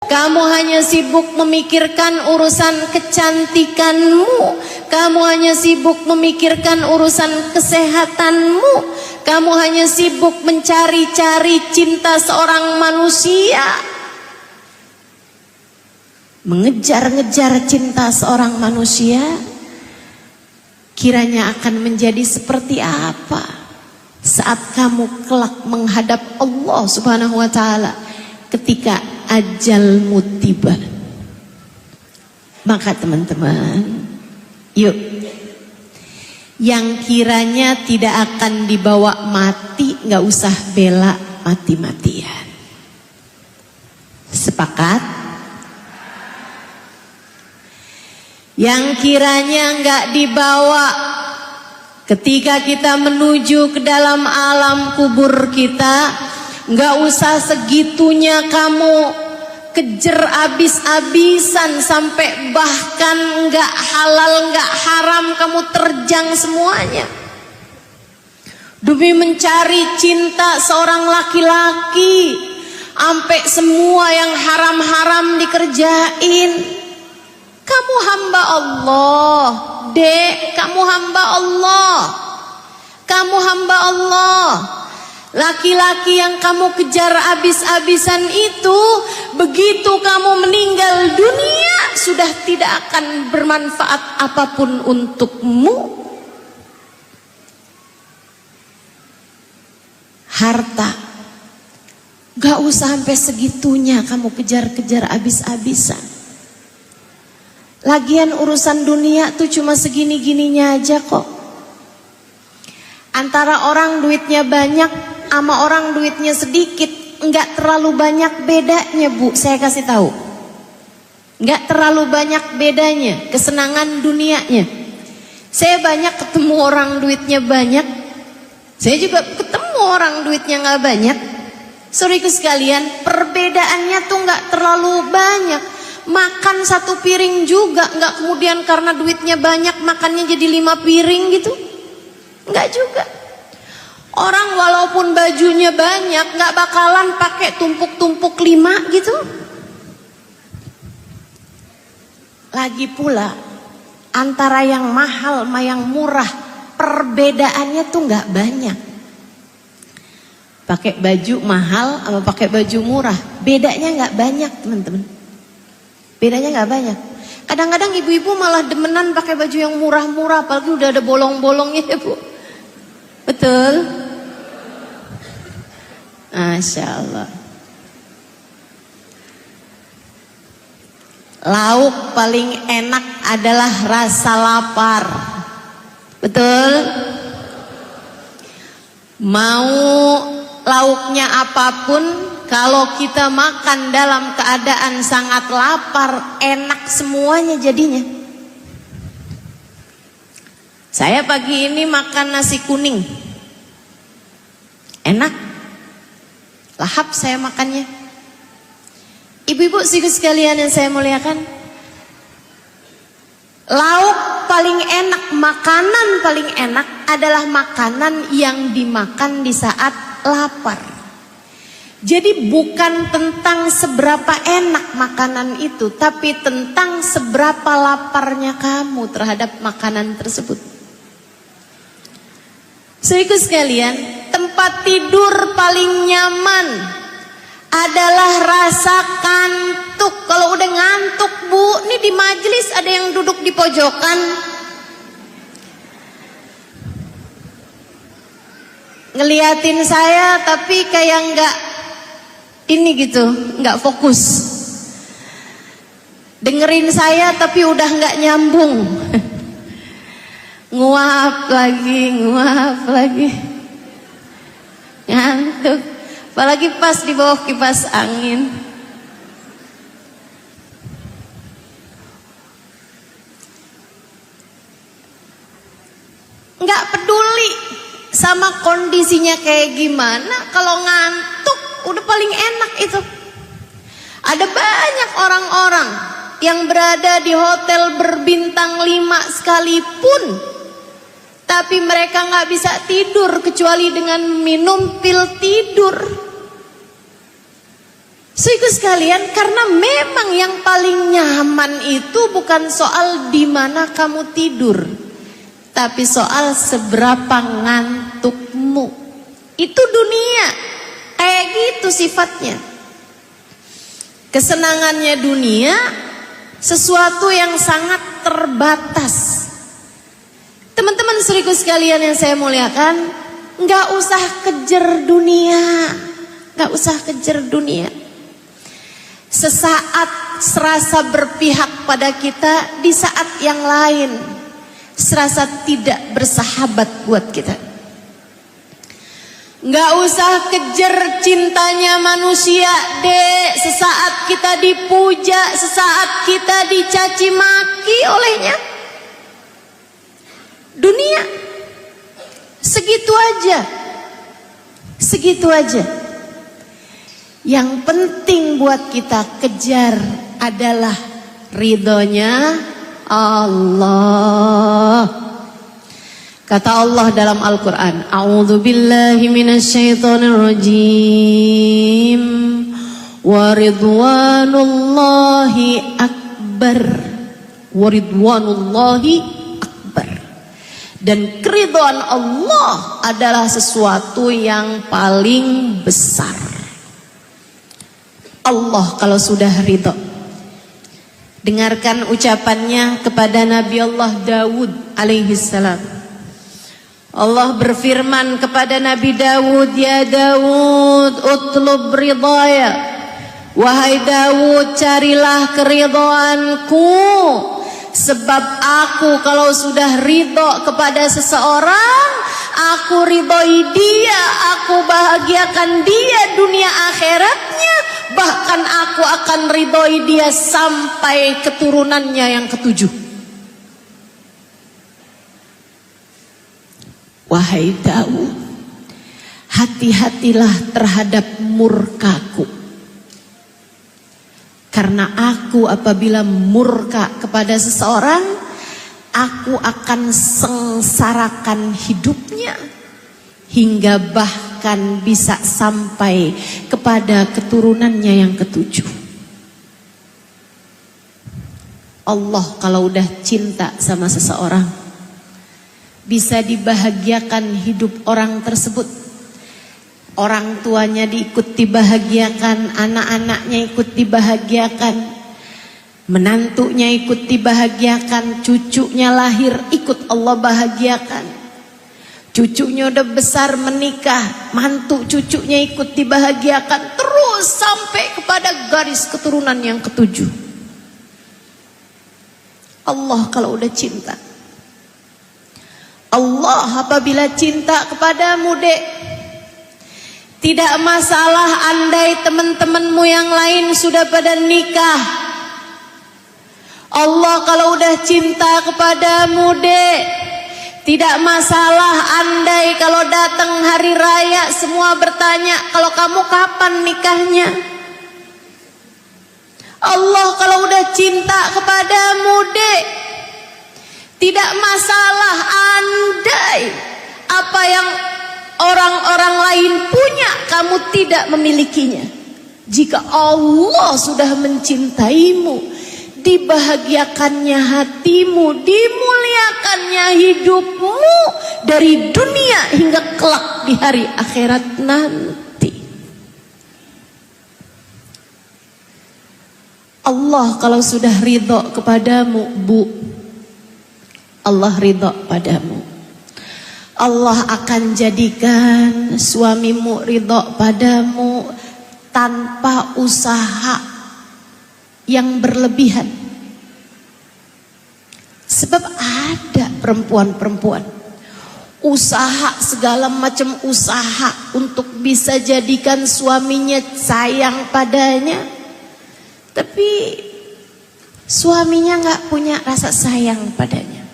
Kamu hanya sibuk memikirkan urusan kecantikanmu. Kamu hanya sibuk memikirkan urusan kesehatanmu. Kamu hanya sibuk mencari-cari cinta seorang manusia, mengejar-ngejar cinta seorang manusia. Kiranya akan menjadi seperti apa saat kamu kelak menghadap Allah Subhanahu wa ta'ala ketika ajalmu tiba. Maka teman-teman, yuk, yang kiranya tidak akan dibawa mati, gak usah bela mati-matian. Sepakat? Yang kiranya nggak dibawa ketika kita menuju ke dalam alam kubur kita, nggak usah segitunya kamu kejar abis-abisan sampai bahkan nggak halal nggak haram kamu terjang semuanya demi mencari cinta seorang laki-laki, sampai semua yang haram-haram dikerjain. Kamu hamba Allah, dek, kamu hamba Allah. Kamu hamba Allah. Laki-laki yang kamu kejar abis-abisan itu, begitu kamu meninggal dunia, sudah tidak akan bermanfaat apapun untukmu. Harta, gak usah sampai segitunya kamu kejar-kejar abis-abisan. Lagian urusan dunia tuh cuma segini-gininya aja kok. Antara orang duitnya banyak sama orang duitnya sedikit, nggak terlalu banyak bedanya, Bu. Saya kasih tahu, nggak terlalu banyak bedanya kesenangan dunianya. Saya banyak ketemu orang duitnya banyak, saya juga ketemu orang duitnya nggak banyak. Saudaraku sekalian, perbedaannya tuh nggak terlalu banyak. Makan satu piring juga, nggak kemudian karena duitnya banyak makannya jadi 5 piring gitu, nggak juga. Orang walaupun bajunya banyak nggak bakalan pakai tumpuk-tumpuk 5 gitu. Lagi pula antara yang mahal sama yang murah perbedaannya tuh nggak banyak. Pakai baju mahal sama pakai baju murah bedanya nggak banyak, teman-teman. Bedanya nggak banyak. Kadang-kadang ibu-ibu malah demenan pakai baju yang murah-murah, apalagi udah ada bolong-bolongnya ya, Bu. Betul? Masya Allah. Lauk paling enak adalah rasa lapar. Betul? Mau lauknya apapun, kalau kita makan dalam keadaan sangat lapar, enak semuanya jadinya. Saya pagi ini makan nasi kuning, enak, lahap saya makannya. Ibu-ibu sekalian yang saya muliakan, lauk paling enak, makanan paling enak adalah makanan yang dimakan di saat lapar. Jadi bukan tentang seberapa enak makanan itu, tapi tentang seberapa laparnya kamu terhadap makanan tersebut. Saudaraku sekalian, tempat tidur paling nyaman adalah rasa kantuk. Kalau udah ngantuk, Bu, ini di majelis ada yang duduk di pojokan, ngeliatin saya tapi kayak enggak ini gitu, nggak fokus. Dengerin saya tapi udah nggak nyambung. Nguap lagi. Ngantuk. Apalagi pas di bawah kipas angin. Nggak peduli sama kondisinya kayak gimana, kalau ngantuk udah paling enak itu. Ada banyak orang-orang yang berada di hotel berbintang 5 sekalipun, tapi mereka nggak bisa tidur kecuali dengan minum pil tidur. Sehingga sekalian, karena memang yang paling nyaman itu bukan soal di mana kamu tidur, tapi soal seberapa ngantukmu. Itu dunia, kayak gitu sifatnya. Kesenangannya dunia sesuatu yang sangat terbatas. Teman-teman seriku sekalian yang saya muliakan, nggak usah kejar dunia, nggak usah kejar dunia. Sesaat serasa berpihak pada kita, di saat yang lain serasa tidak bersahabat buat kita. Nggak usah kejar cintanya manusia, dek. Sesaat kita dipuja, sesaat kita dicaci maki olehnya. Dunia segitu aja, segitu aja. Yang penting buat kita kejar adalah ridhonya Allah. Kata Allah dalam Al-Quran, A'udzu billahi minasyaitonir rajim, wa ridwanullahi akbar, wa ridwanullahi akbar. Dan keridhaan Allah adalah sesuatu yang paling besar. Allah kalau sudah ridho. Dengarkan ucapannya kepada Nabi Allah Daud alaihissalam. Allah berfirman kepada Nabi Daud, ya Daud, utlub ridhaya. Wahai Daud, carilah keridhoanku. Sebab aku kalau sudah ridho kepada seseorang, aku ridhoi dia, aku bahagiakan dia dunia akhiratnya. Bahkan aku akan ridhoi dia sampai keturunannya yang ketujuh. Wahai Daud, hati-hatilah terhadap murkaku. Karena aku apabila murka kepada seseorang, aku akan sengsarakan hidupnya hingga bahkan bisa sampai kepada keturunannya yang ketujuh. Allah kalau udah cinta sama seseorang, bisa dibahagiakan hidup orang tersebut. Orang tuanya diikut dibahagiakan, anak-anaknya ikut dibahagiakan, menantunya ikut dibahagiakan, cucunya lahir ikut Allah bahagiakan. Cucunya udah besar menikah, mantu cucunya ikut dibahagiakan, terus sampai kepada garis keturunan yang ketujuh. Allah kalau udah cinta. Allah apabila cinta kepadamu, dek, tidak masalah andai teman-temanmu yang lain sudah pada nikah. Allah kalau udah cinta kepadamu, dek, tidak masalah andai kalau datang hari raya semua bertanya, kalau kamu kapan nikahnya? Allah kalau udah cinta kepadamu, dek, tidak masalah andai apa yang orang-orang lain punya kamu tidak memilikinya. Jika Allah sudah mencintaimu, dibahagiakannya hatimu, dimuliakannya hidupmu dari dunia hingga kelak di hari akhirat nanti. Allah kalau sudah ridho kepadamu, bu, Allah ridho padamu. Allah akan jadikan suamimu ridho padamu tanpa usaha yang berlebihan. Sebab ada perempuan-perempuan usaha segala macam usaha untuk bisa jadikan suaminya sayang padanya, tapi suaminya nggak punya rasa sayang padanya.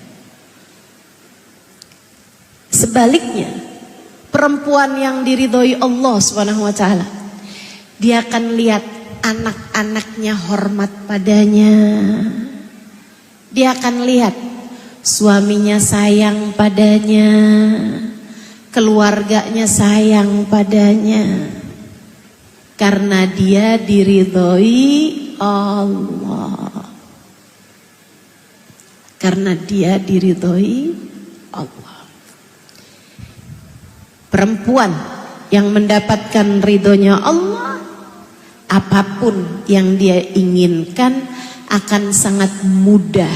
Sebaliknya, perempuan yang diridhoi Allah Subhanahu wa taala, dia akan lihat anak-anaknya hormat padanya. Dia akan lihat suaminya sayang padanya, keluarganya sayang padanya. karena dia diridhoi Allah. Karena dia diridhoi Allah. Perempuan yang mendapatkan ridhonya Allah, apapun yang dia inginkan akan sangat mudah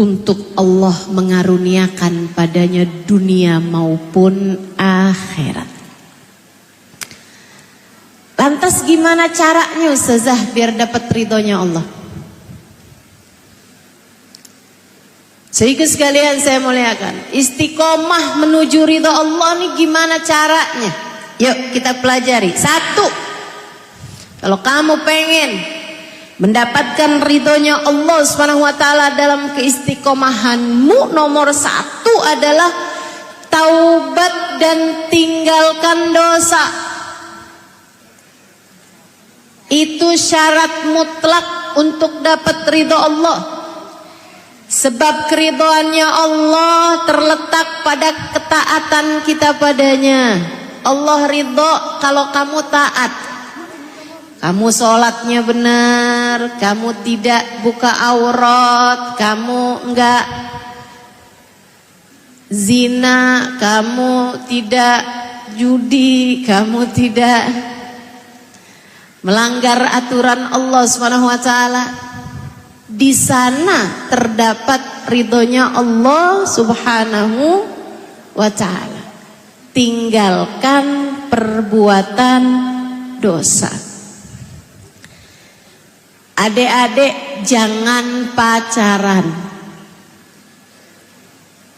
untuk Allah mengaruniakan padanya dunia maupun akhirat. Lantas gimana caranya Ustazah biar dapat ridhonya Allah? Sehingga sekalian saya muliakan, istiqomah menuju ridha Allah ini gimana caranya? Yuk kita pelajari. Satu, kalau kamu pengen mendapatkan ridhonya Allah Subhanahu wa taala dalam keistiqomahanmu, nomor satu adalah taubat dan tinggalkan dosa. Itu syarat mutlak untuk dapat ridho Allah. Sebab keridhoannya Allah terletak pada ketaatan kita padanya. Allah ridho kalau kamu taat. Kamu sholatnya benar, kamu tidak buka aurat, kamu enggak zina, kamu tidak judi, kamu tidak melanggar aturan Allah Subhanahu wa taala. Di sana terdapat ridhonya Allah Subhanahu wa taala. Tinggalkan perbuatan dosa. Adik-adik jangan pacaran.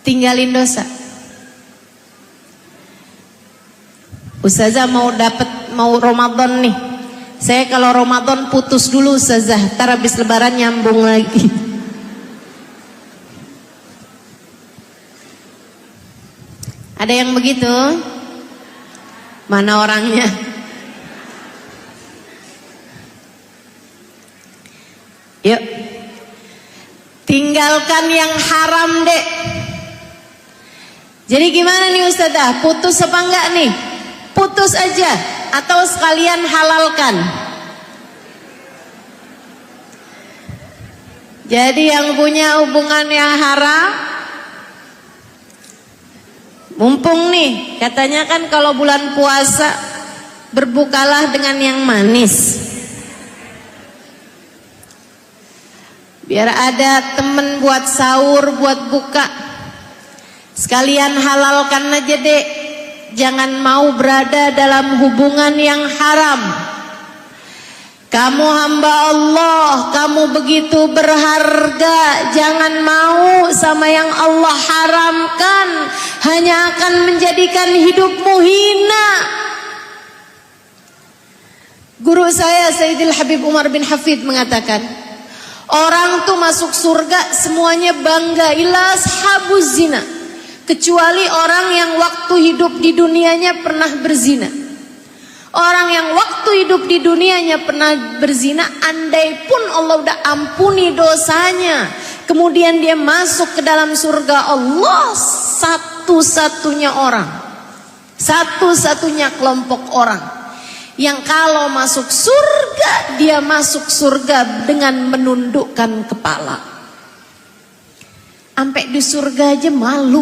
Tinggalin dosa. Ustazah mau Ramadan nih. Saya kalau Ramadan putus dulu Ustazah, ntar habis lebaran nyambung lagi. Ada yang begitu? Mana orangnya? Yuk, tinggalkan yang haram dek. Jadi gimana nih Ustazah? Putus apa enggak nih? Putus aja atau sekalian halalkan. Jadi yang punya hubungan yang haram, mumpung nih katanya kan kalau bulan puasa berbukalah dengan yang manis. Biar ada temen buat sahur, buat buka. Sekalian halalkan aja dek. Jangan mau berada dalam hubungan yang haram. Kamu hamba Allah, kamu begitu berharga. Jangan mau sama yang Allah haramkan. Hanya akan menjadikan hidupmu hina. Guru saya Sayyidil Habib Umar bin Hafid mengatakan, orang tuh masuk surga semuanya bangga ila ashabuz zina, kecuali orang yang waktu hidup di dunianya pernah berzina. Orang yang waktu hidup di dunianya pernah berzina, andai pun Allah udah ampuni dosanya, kemudian dia masuk ke dalam surga Allah, satu-satunya orang, satu-satunya kelompok orang yang kalau masuk surga, dia masuk surga dengan menundukkan kepala. Sampai di surga aja malu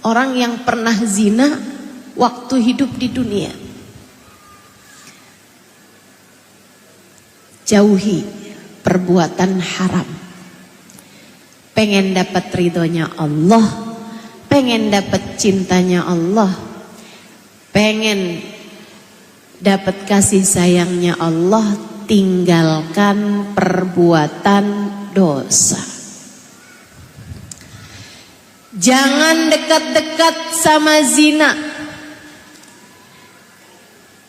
orang yang pernah zina waktu hidup di dunia. Jauhi perbuatan haram. Pengen dapat ridhonya Allah, pengen dapat cintanya Allah, pengen dapat kasih sayangnya Allah, tinggalkan perbuatan dosa. Jangan dekat-dekat sama zina.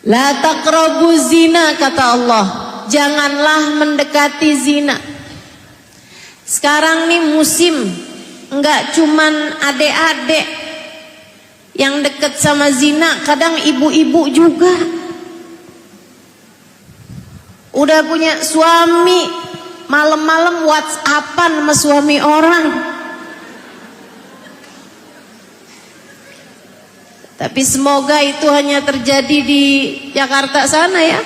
La taqrabu zina kata Allah. Janganlah mendekati zina. Sekarang nih musim, enggak cuman adik-adik yang dekat sama zina, kadang ibu-ibu juga. Udah punya suami, malam-malam WhatsAppan sama suami orang. Tapi semoga itu hanya terjadi di Jakarta sana ya.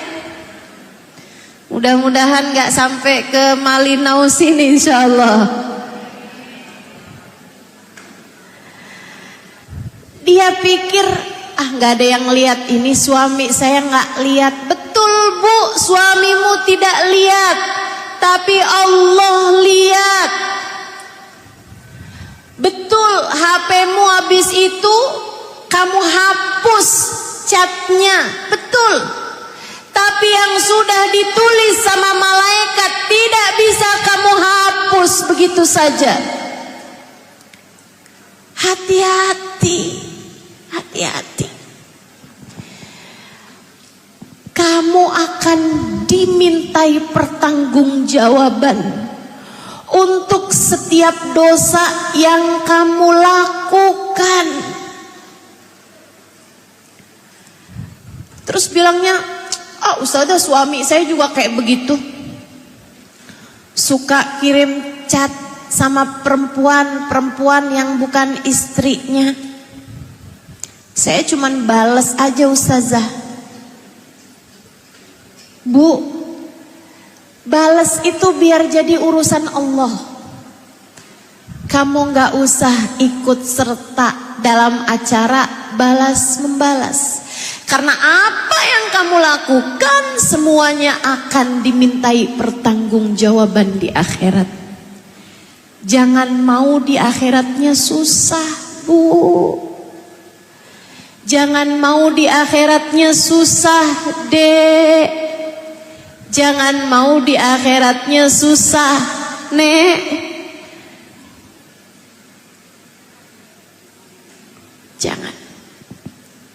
Mudah-mudahan gak sampai ke Malinau sini insyaallah. Dia pikir gak ada yang lihat, ini suami saya gak lihat. Betul Bu, suamimu tidak lihat, tapi Allah lihat. Betul, HP-mu habis itu kamu hapus chatnya, betul. Tapi yang sudah ditulis sama malaikat tidak bisa kamu hapus begitu saja. Hati-hati, hati-hati. Kamu akan dimintai pertanggungjawaban untuk setiap dosa yang kamu lakukan. Terus bilangnya, Ustazah suami saya juga kayak begitu. Suka kirim chat sama perempuan yang bukan istrinya. Saya cuman bales aja Ustazah. Bu, bales itu biar jadi urusan Allah. Kamu gak usah ikut serta dalam acara balas-membalas. Karena apa yang kamu lakukan semuanya akan dimintai pertanggungjawaban di akhirat. Jangan mau di akhiratnya susah, Bu. Jangan mau di akhiratnya susah, Dek. Jangan mau di akhiratnya susah, Nek. Jangan.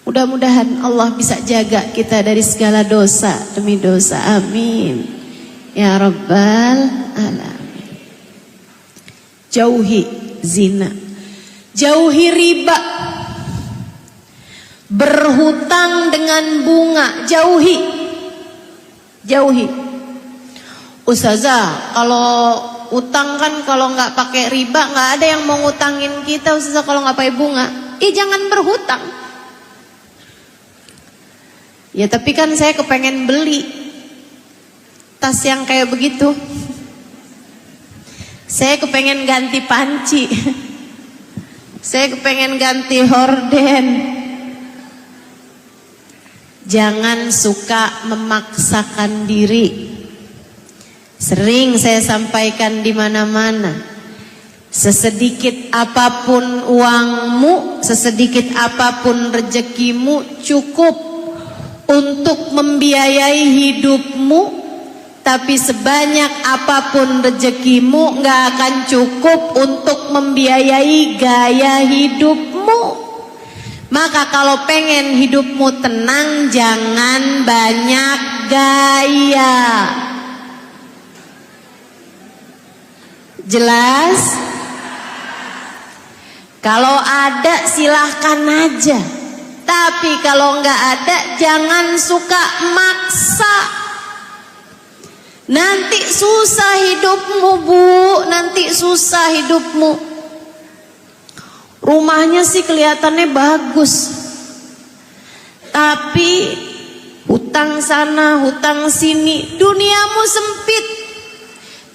Mudah-mudahan Allah bisa jaga kita dari segala dosa demi dosa. Amin. Ya Rabbal Alamin. Jauhi zina. Jauhi riba. Berhutang dengan bunga. Jauhi. Jauhi. Ustazah, kalau utang kan kalau nggak pakai riba nggak ada yang mau ngutangin kita. Ustazah kalau nggak pakai bunga, jangan berhutang. Ya tapi kan saya kepengen beli tas yang kayak begitu. Saya kepengen ganti panci. Saya kepengen ganti horden. Jangan suka memaksakan diri. Sering saya sampaikan di mana-mana. Sesedikit apapun uangmu, sesedikit apapun rezekimu cukup untuk membiayai hidupmu. Tapi sebanyak apapun rezekimu gak akan cukup untuk membiayai gaya hidupmu. Maka kalau pengen hidupmu tenang, jangan banyak gaya. Jelas? Kalau ada silahkan aja. Tapi kalau nggak ada jangan suka maksa. Nanti susah hidupmu, Bu. Nanti susah hidupmu. Rumahnya sih kelihatannya bagus, tapi hutang sana, hutang sini, duniamu sempit.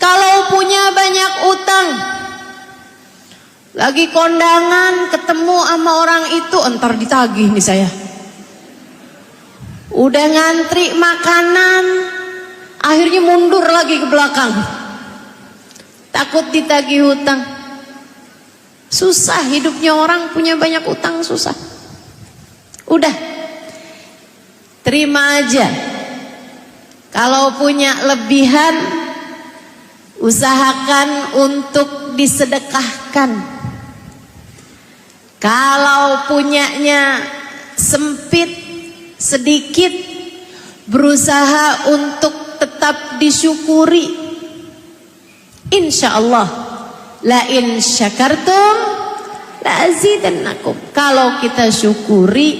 Kalau punya banyak utang, lagi kondangan ketemu sama orang itu, entar ditagih nih saya. Udah ngantri makanan, akhirnya mundur lagi ke belakang, takut ditagih hutang. Susah hidupnya orang punya banyak utang, susah. Udah, terima aja. Kalau punya lebihan, usahakan untuk disedekahkan. Kalau punyanya sempit, sedikit, berusaha untuk tetap disyukuri. Insya Allah. La in syakartum la azidannakum. Kalau kita syukuri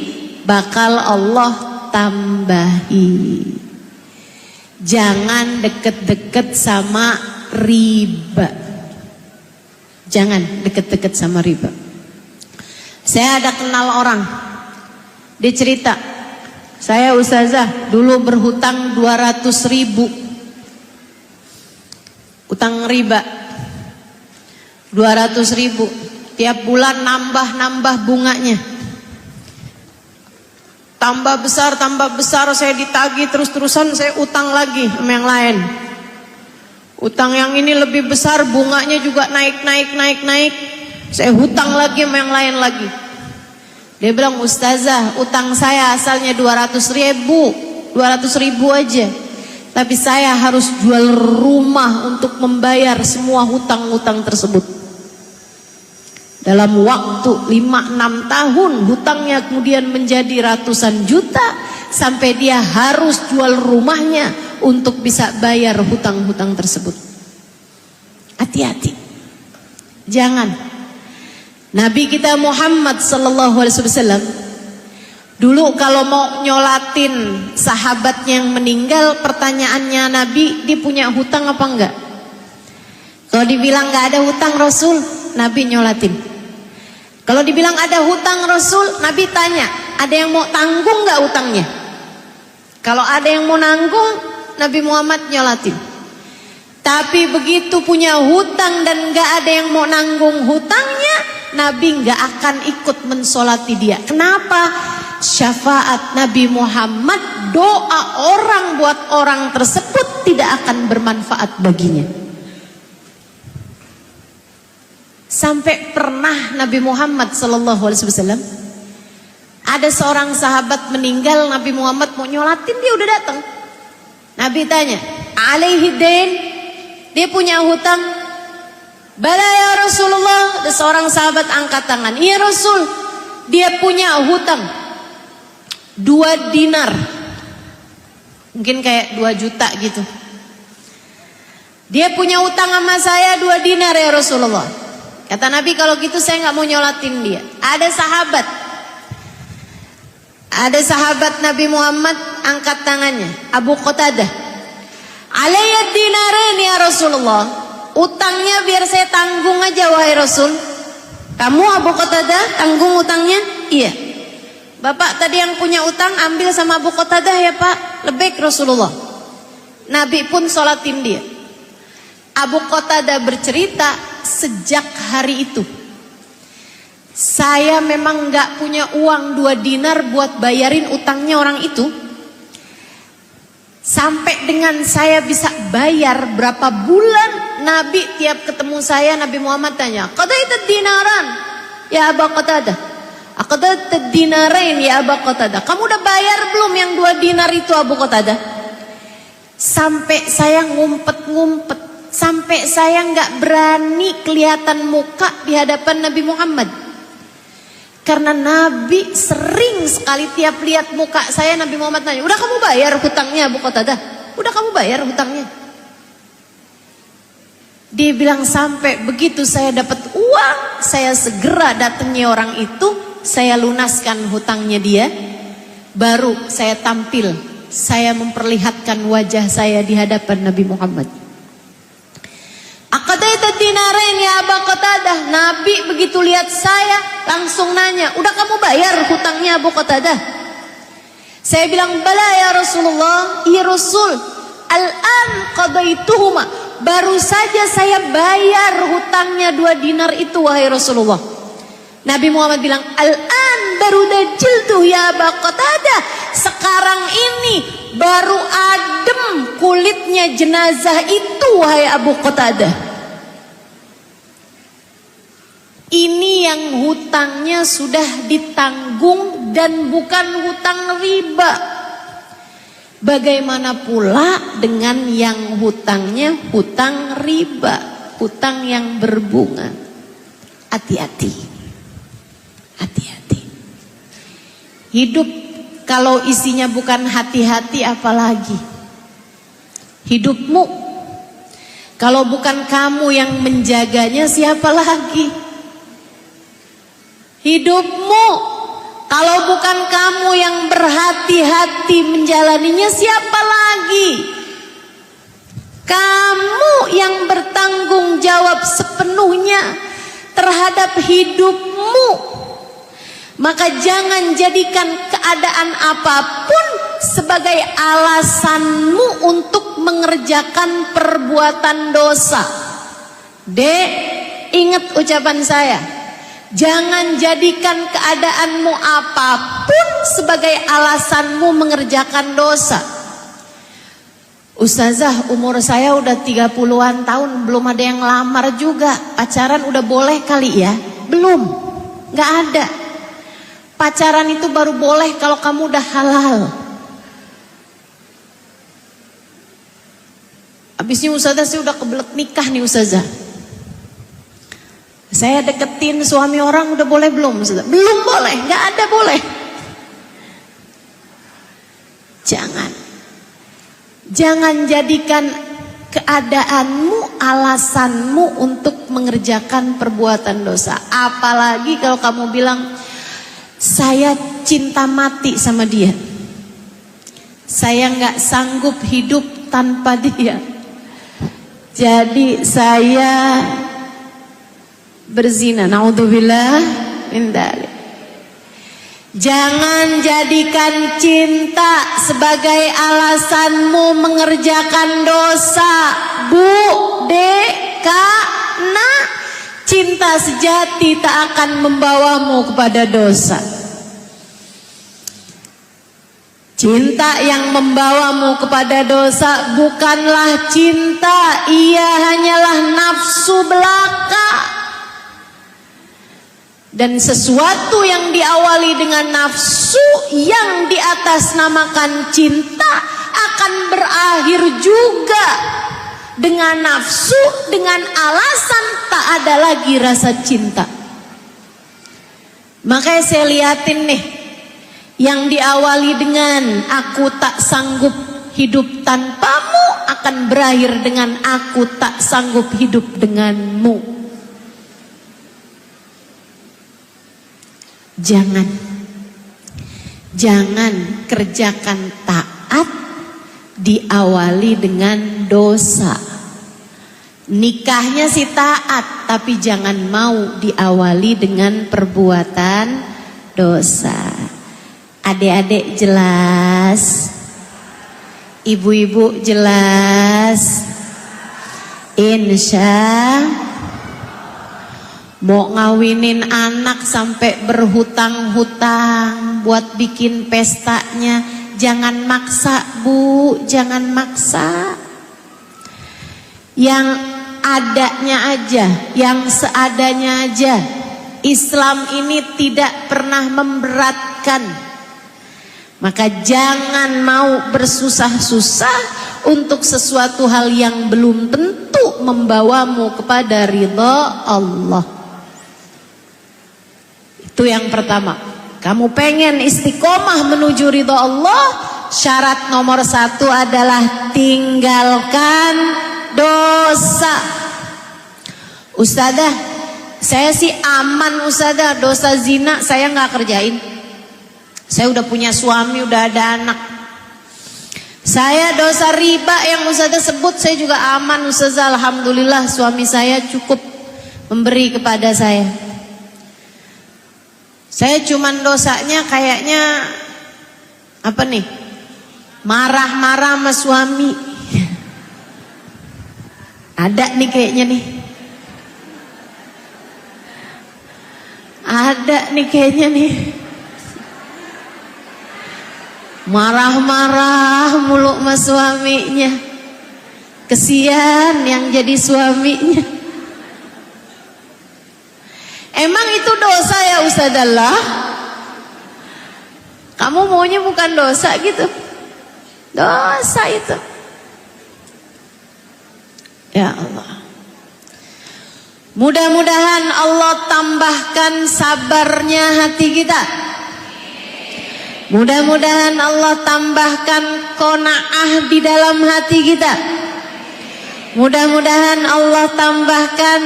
bakal Allah tambahi. Jangan deket-deket sama riba. Jangan deket-deket sama riba. Saya ada kenal orang Dia cerita, saya ustazah dulu berhutang 200.000, utang riba 200.000, tiap bulan nambah bunganya, tambah besar, saya ditagih terus-terusan, saya utang lagi sama yang lain. Utang yang ini lebih besar, bunganya juga naik. Saya hutang lagi sama yang lain lagi. Dia bilang, ustazah, utang saya asalnya 200.000 aja. Tapi saya harus jual rumah untuk membayar semua hutang-hutang tersebut. Dalam waktu 5-6 tahun hutangnya kemudian menjadi ratusan juta, sampai dia harus jual rumahnya untuk bisa bayar hutang-hutang tersebut. Hati-hati, jangan. Nabi kita Muhammad sallallahu alaihi wasallam dulu kalau mau nyolatin sahabatnya yang meninggal, pertanyaannya Nabi, dia punya hutang apa enggak? Kalau dibilang enggak ada hutang Rasul, Nabi nyolatin. Kalau dibilang ada hutang Rasul, Nabi tanya, ada yang mau tanggung enggak hutangnya? Kalau ada yang mau nanggung, Nabi Muhammad nyolatin. Tapi begitu punya hutang dan enggak ada yang mau nanggung hutangnya, Nabi nggak akan ikut mensolati dia. Kenapa? Syafaat Nabi Muhammad, doa orang buat orang tersebut tidak akan bermanfaat baginya. Sampai pernah Nabi Muhammad sallallahu alaihi wasallam, ada seorang sahabat meninggal, Nabi Muhammad mau nyolatin, dia udah datang. Nabi tanya, alaihi dain, dia punya hutang? Bala ya Rasulullah. Ada seorang sahabat angkat tangan, iya Rasul, dia punya hutang 2 dinar, mungkin kayak 2 juta gitu. Dia punya hutang sama saya 2 dinar ya Rasulullah. Kata Nabi, kalau gitu saya nggak mau nyolatin dia. Ada sahabat Nabi Muhammad angkat tangannya, Abu Qatadah, alayya dinarin ya Rasulullah, utangnya biar saya tanggung aja wahai Rasul. Kamu Abu Qatadah tanggung utangnya? Iya. Bapak tadi yang punya utang ambil sama Abu Qatadah ya Pak. Lebih Rasulullah. Nabi pun sholatin dia. Abu Qatadah bercerita, sejak hari itu saya memang gak punya uang 2 dinar buat bayarin utangnya orang itu. Sampai dengan saya bisa bayar berapa bulan, Nabi tiap ketemu saya, Nabi Muhammad tanya, qadaita dinaran ya Abu Qatadah, qadaita dinarain ya Abu Qatadah, kamu udah bayar belum yang 2 dinar itu Abu Qatadah? Sampai saya ngumpet-ngumpet, sampai saya nggak berani kelihatan muka di hadapan Nabi Muhammad. Karena Nabi sering sekali tiap lihat muka saya, Nabi Muhammad tanya, udah kamu bayar hutangnya Abu Qatadah? Udah kamu bayar hutangnya? Dia bilang, sampai begitu saya dapat uang, saya segera datangi orang itu, saya lunaskan hutangnya dia, baru saya tampil, saya memperlihatkan wajah saya di hadapan Nabi Muhammad. Aqadaita dinarain ya Abu Qatadah. Nabi begitu lihat saya langsung nanya, udah kamu bayar hutangnya Abu Qatadah? Saya bilang, bala ya Rasulullah, iya Rasul, al-an qadaituhuma, baru saja saya bayar hutangnya 2 dinar itu wahai Rasulullah. Nabi Muhammad bilang, al-an baru dajiltu ya Abu Qatadah, sekarang ini baru adem kulitnya jenazah itu wahai Abu Qatadah. Ini yang hutangnya sudah ditanggung dan bukan hutang riba. Bagaimana pula dengan yang hutangnya hutang riba, hutang yang berbunga? Hati-hati, hati-hati. Hidup kalau isinya bukan hati-hati, apalagi hidupmu kalau bukan kamu yang menjaganya, siapa lagi? Hidupmu kalau bukan kamu yang berhati-hati menjalaninya, siapa lagi? Kamu yang bertanggung jawab sepenuhnya terhadap hidupmu. Maka jangan jadikan keadaan apapun sebagai alasanmu untuk mengerjakan perbuatan dosa. Dek, ingat ucapan saya. Jangan jadikan keadaanmu apapun sebagai alasanmu mengerjakan dosa. Ustazah, umur saya udah 30-an tahun, belum ada yang lamar juga. Pacaran udah boleh kali ya? Belum, gak ada. Pacaran itu baru boleh kalau kamu udah halal. Habisnya ustazah, saya udah kebelet nikah nih ustazah. Saya deketin suami orang udah boleh belum ustazah? Belum boleh, gak ada boleh. Jangan jadikan keadaanmu alasanmu untuk mengerjakan perbuatan dosa. Apalagi kalau kamu bilang, saya cinta mati sama dia, saya gak sanggup hidup tanpa dia, jadi saya berzina. Naudzubillah min dzalik. Jangan jadikan cinta sebagai alasanmu mengerjakan dosa, Bu, Dek, Kak, Nak. Cinta sejati tak akan membawamu kepada dosa. Cinta yang membawamu kepada dosa bukanlah cinta, ia hanyalah nafsu belaka. Dan sesuatu yang diawali dengan nafsu yang diatasnamakan cinta akan berakhir juga dengan nafsu, dengan alasan tak ada lagi rasa cinta. Makanya saya liatin nih, yang diawali dengan aku tak sanggup hidup tanpamu akan berakhir dengan aku tak sanggup hidup denganmu. Jangan kerjakan taat diawali dengan dosa. Nikahnya sih taat, tapi jangan mau diawali dengan perbuatan dosa. Adik-adik jelas? Ibu-ibu jelas? Insya mau ngawinin anak sampai berhutang-hutang buat bikin pestanya. Jangan maksa, Bu, jangan maksa. Yang adanya aja, yang seadanya aja. Islam ini tidak pernah memberatkan. Maka jangan mau bersusah-susah untuk sesuatu hal yang belum tentu membawamu kepada ridha Allah. Itu yang pertama. Kamu pengen istiqomah menuju ridha Allah, syarat nomor 1 adalah tinggalkan dosa. Ustazah, saya sih aman ustazah, dosa zina saya nggak kerjain. Saya udah punya suami, udah ada anak. Saya dosa riba yang ustazah sebut saya juga aman ustazah. Alhamdulillah suami saya cukup memberi kepada saya. Saya cuman dosanya kayaknya apa nih? Marah-marah sama suami. Ada nih kayaknya nih. Ada nih kayaknya nih. Marah-marah mulu sama suaminya. Kesian yang jadi suaminya. Emang itu dosa ya Ustazallah? Kamu maunya bukan dosa gitu? Dosa itu. Ya Allah. Mudah-mudahan Allah tambahkan sabarnya hati kita. Mudah-mudahan Allah tambahkan qanaah di dalam hati kita. Mudah-mudahan Allah tambahkan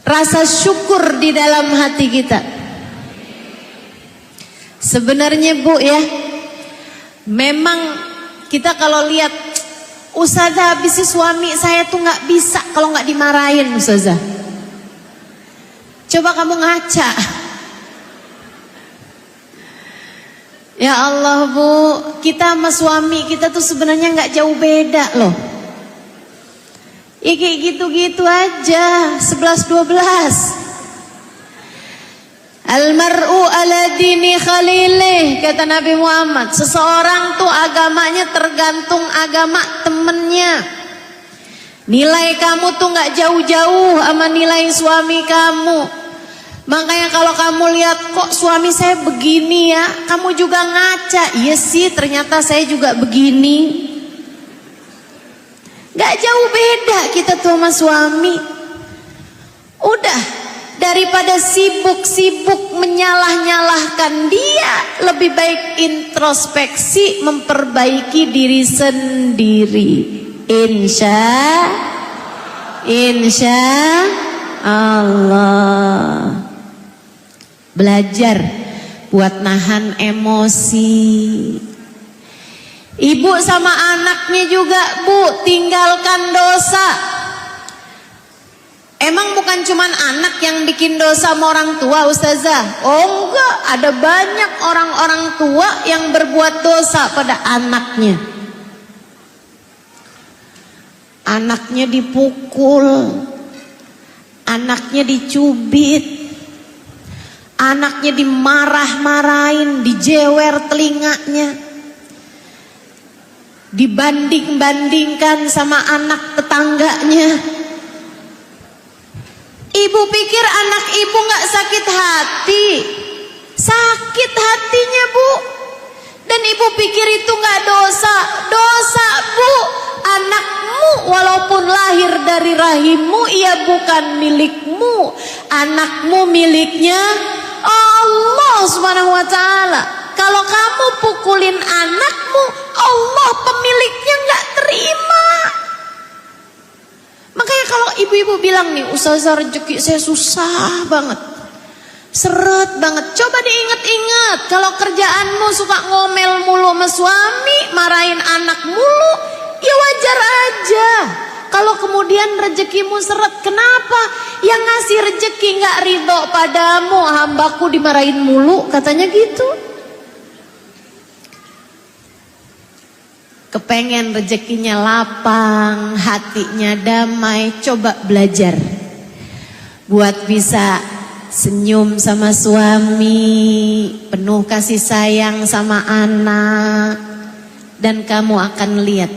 rasa syukur di dalam hati kita. Sebenarnya Bu ya, memang kita kalau lihat Ustazah habis suami saya tuh nggak bisa kalau nggak dimarahin Ustazah. Coba kamu ngaca. Ya Allah Bu, kita sama suami kita tuh sebenarnya nggak jauh beda loh. Ya kayak gitu-gitu aja, 11-12. Almar'u ala dini khalilih, kata Nabi Muhammad. Seseorang tuh agamanya tergantung agama temennya. Nilai kamu tuh gak jauh-jauh sama nilai suami kamu. Makanya kalau kamu lihat kok suami saya begini ya, kamu juga ngaca. Iya sih, ternyata saya juga begini. Gak jauh beda kita tuh sama suami. Udah, daripada sibuk-sibuk menyalah-nyalahkan dia, lebih baik introspeksi, memperbaiki diri sendiri. Insya Allah. Belajar buat nahan emosi. Ibu sama anaknya juga, Bu, tinggalkan dosa. Emang bukan cuman anak yang bikin dosa sama orang tua, Ustazah? Oh enggak, ada banyak orang-orang tua yang berbuat dosa pada anaknya. Anaknya dipukul, anaknya dicubit, anaknya dimarah-marahin, dijewer telinganya, dibanding-bandingkan sama anak tetangganya. Ibu pikir anak ibu gak sakit hati? Sakit hatinya, Bu. Dan ibu pikir itu gak dosa? Dosa, Bu. Anakmu walaupun lahir dari rahimmu, ia bukan milikmu. Anakmu miliknya Allah Subhanahu wa ta'ala. Kalau kamu pukulin anakmu, Allah pemiliknya gak terima. Makanya kalau ibu-ibu bilang nih, Ustazah rezeki saya susah banget, seret banget. Coba diingat-ingat, kalau kerjaanmu suka ngomel mulu sama suami, marahin anak mulu, ya wajar aja. Kalau kemudian rezekimu seret, kenapa? Yang ngasih rezeki gak ridho padamu, hambaku dimarahin mulu, katanya gitu. Kepengen rezekinya lapang, hatinya damai, coba belajar buat bisa senyum sama suami, penuh kasih sayang sama anak, dan kamu akan lihat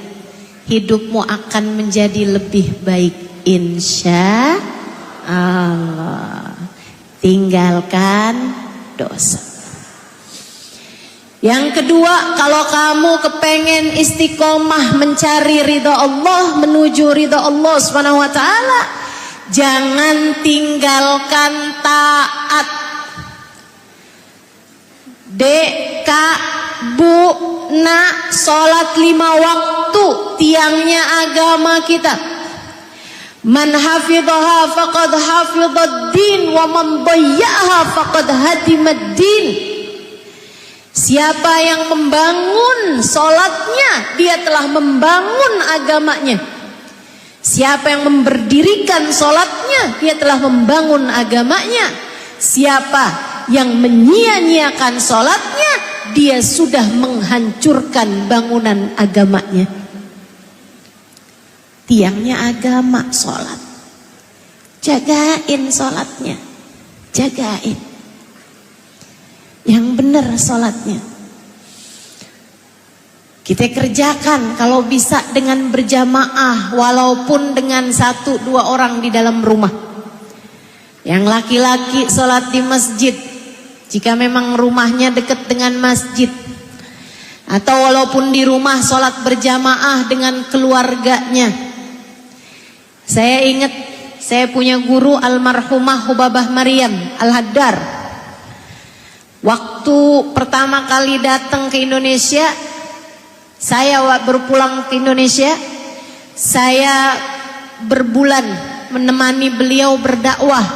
hidupmu akan menjadi lebih baik, insya Allah. Tinggalkan dosa. Yang kedua, kalau kamu kepengen istiqomah mencari ridha Allah, menuju ridha Allah Subhanahu wa ta'ala, jangan tinggalkan taat. Dek, Kak, Bu, Nak, sholat 5 waktu, tiangnya agama kita. Man hafidhaha faqad hafidhad din, wa man dayya'aha faqad hadimad din. Siapa yang membangun sholatnya, dia telah membangun agamanya. Siapa yang memberdirikan sholatnya, dia telah membangun agamanya. Siapa yang menyia-nyiakan sholatnya, dia sudah menghancurkan bangunan agamanya. Tiangnya agama, sholat. Jagain sholatnya, jagain. Yang benar sholatnya. Kita kerjakan kalau bisa dengan berjamaah, walaupun dengan 1-2 orang di dalam rumah. Yang laki-laki sholat di masjid, jika memang rumahnya dekat dengan masjid. Atau walaupun di rumah sholat berjamaah dengan keluarganya. Saya ingat, saya punya guru almarhumah Hubabah Maryam Al-Haddar. Waktu pertama kali datang ke Indonesia, saya berpulang ke Indonesia, saya berbulan menemani beliau berdakwah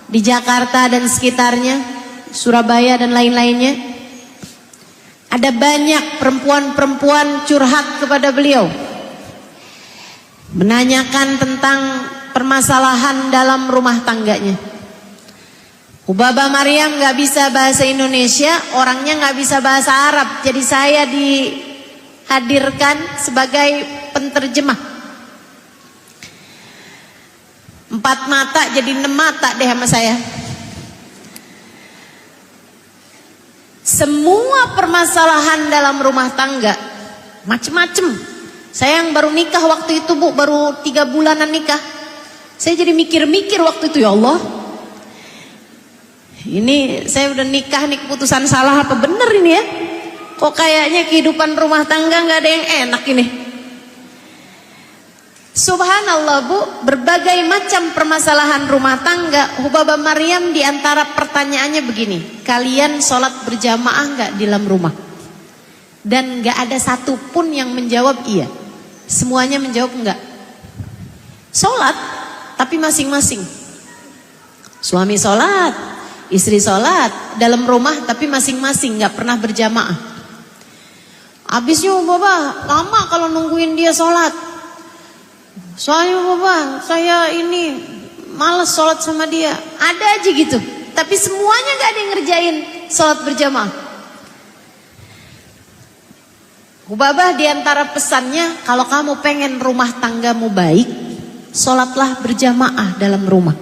di Jakarta dan sekitarnya, Surabaya dan lain-lainnya. Ada banyak perempuan-perempuan curhat kepada beliau, menanyakan tentang permasalahan dalam rumah tangganya. Hubabah Maryam nggak bisa bahasa Indonesia, orangnya nggak bisa bahasa Arab, jadi saya dihadirkan sebagai penterjemah. 4 mata jadi 6 mata deh sama saya. Semua permasalahan dalam rumah tangga macem-macem. Saya yang baru nikah waktu itu Bu, baru 3 bulanan nikah. Saya jadi mikir-mikir waktu itu, ya Allah, ini saya udah nikah nih, keputusan salah apa bener ini ya? Kok kayaknya kehidupan rumah tangga nggak ada yang enak ini. Subhanallah Bu, berbagai macam permasalahan rumah tangga. Hubabah Maryam diantara pertanyaannya begini, kalian sholat berjamaah nggak di dalam rumah? Dan nggak ada satupun yang menjawab iya. Semuanya menjawab enggak. Sholat, tapi masing-masing. Suami sholat, istri sholat dalam rumah, tapi masing-masing, nggak pernah berjamaah. Abisnya Bapak lama kalau nungguin dia sholat. Soalnya Bapak, saya ini males sholat sama dia. Ada aja gitu, tapi semuanya nggak ada yang ngerjain sholat berjamaah. Hubabah diantara pesannya, kalau kamu pengen rumah tanggamu baik, sholatlah berjamaah dalam rumah.